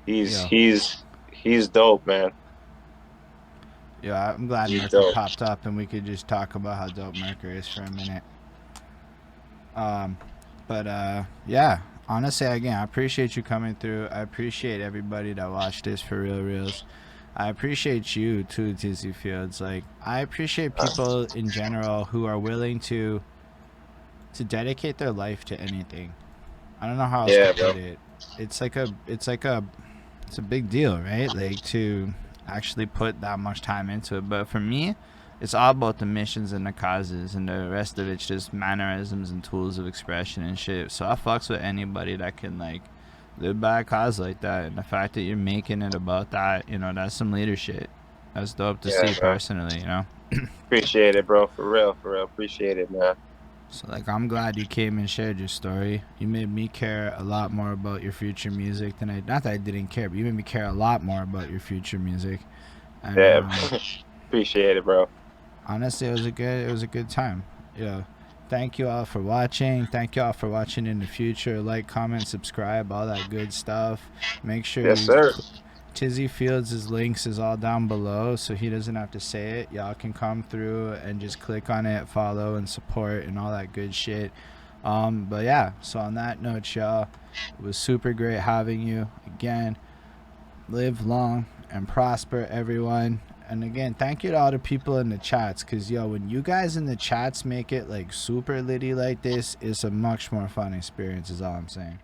he's Yo, he's he's dope, man. yeah, I'm glad He's Merker dope. popped up and we could just talk about how dope Merker is for a minute. Um, but yeah, honestly, again, I appreciate you coming through. I appreciate everybody that watched this for real reals. I appreciate you too, Tizzy Fields. Like, I appreciate people in general who are willing to dedicate their life to anything. I don't know how else to Yeah, bro. put it. It's a big deal, right? Like to actually put that much time into it. But for me, it's all about the missions and the causes, and the rest of it's just mannerisms and tools of expression and shit. So I fucks with anybody that can like live by a cause like that, and the fact that you're making it about that, that's some leadership. That's dope to Yeah, see bro. personally. Appreciate it, bro. For real, for real. Appreciate it, man. So like, I'm glad you came and shared your story. You made me care a lot more about your future music than I. Not that I didn't care, but you made me care a lot more about your future music. And Yeah, appreciate it, bro. honestly, it was a good time. Thank you all for watching. Thank you all for watching in the future. Like, comment, subscribe, all that good stuff. Make sure Yes, you sir. Tizzy Fields' links is all down below, so he doesn't have to say it. Y'all can come through and just click on it, follow and support and all that good shit. But yeah, so on that note, y'all, it was super great having you again. Live long and prosper, everyone. And again, thank you to all the people in the chats, because yo, when you guys in the chats make it like super litty like this, it's a much more fun experience, is all I'm saying.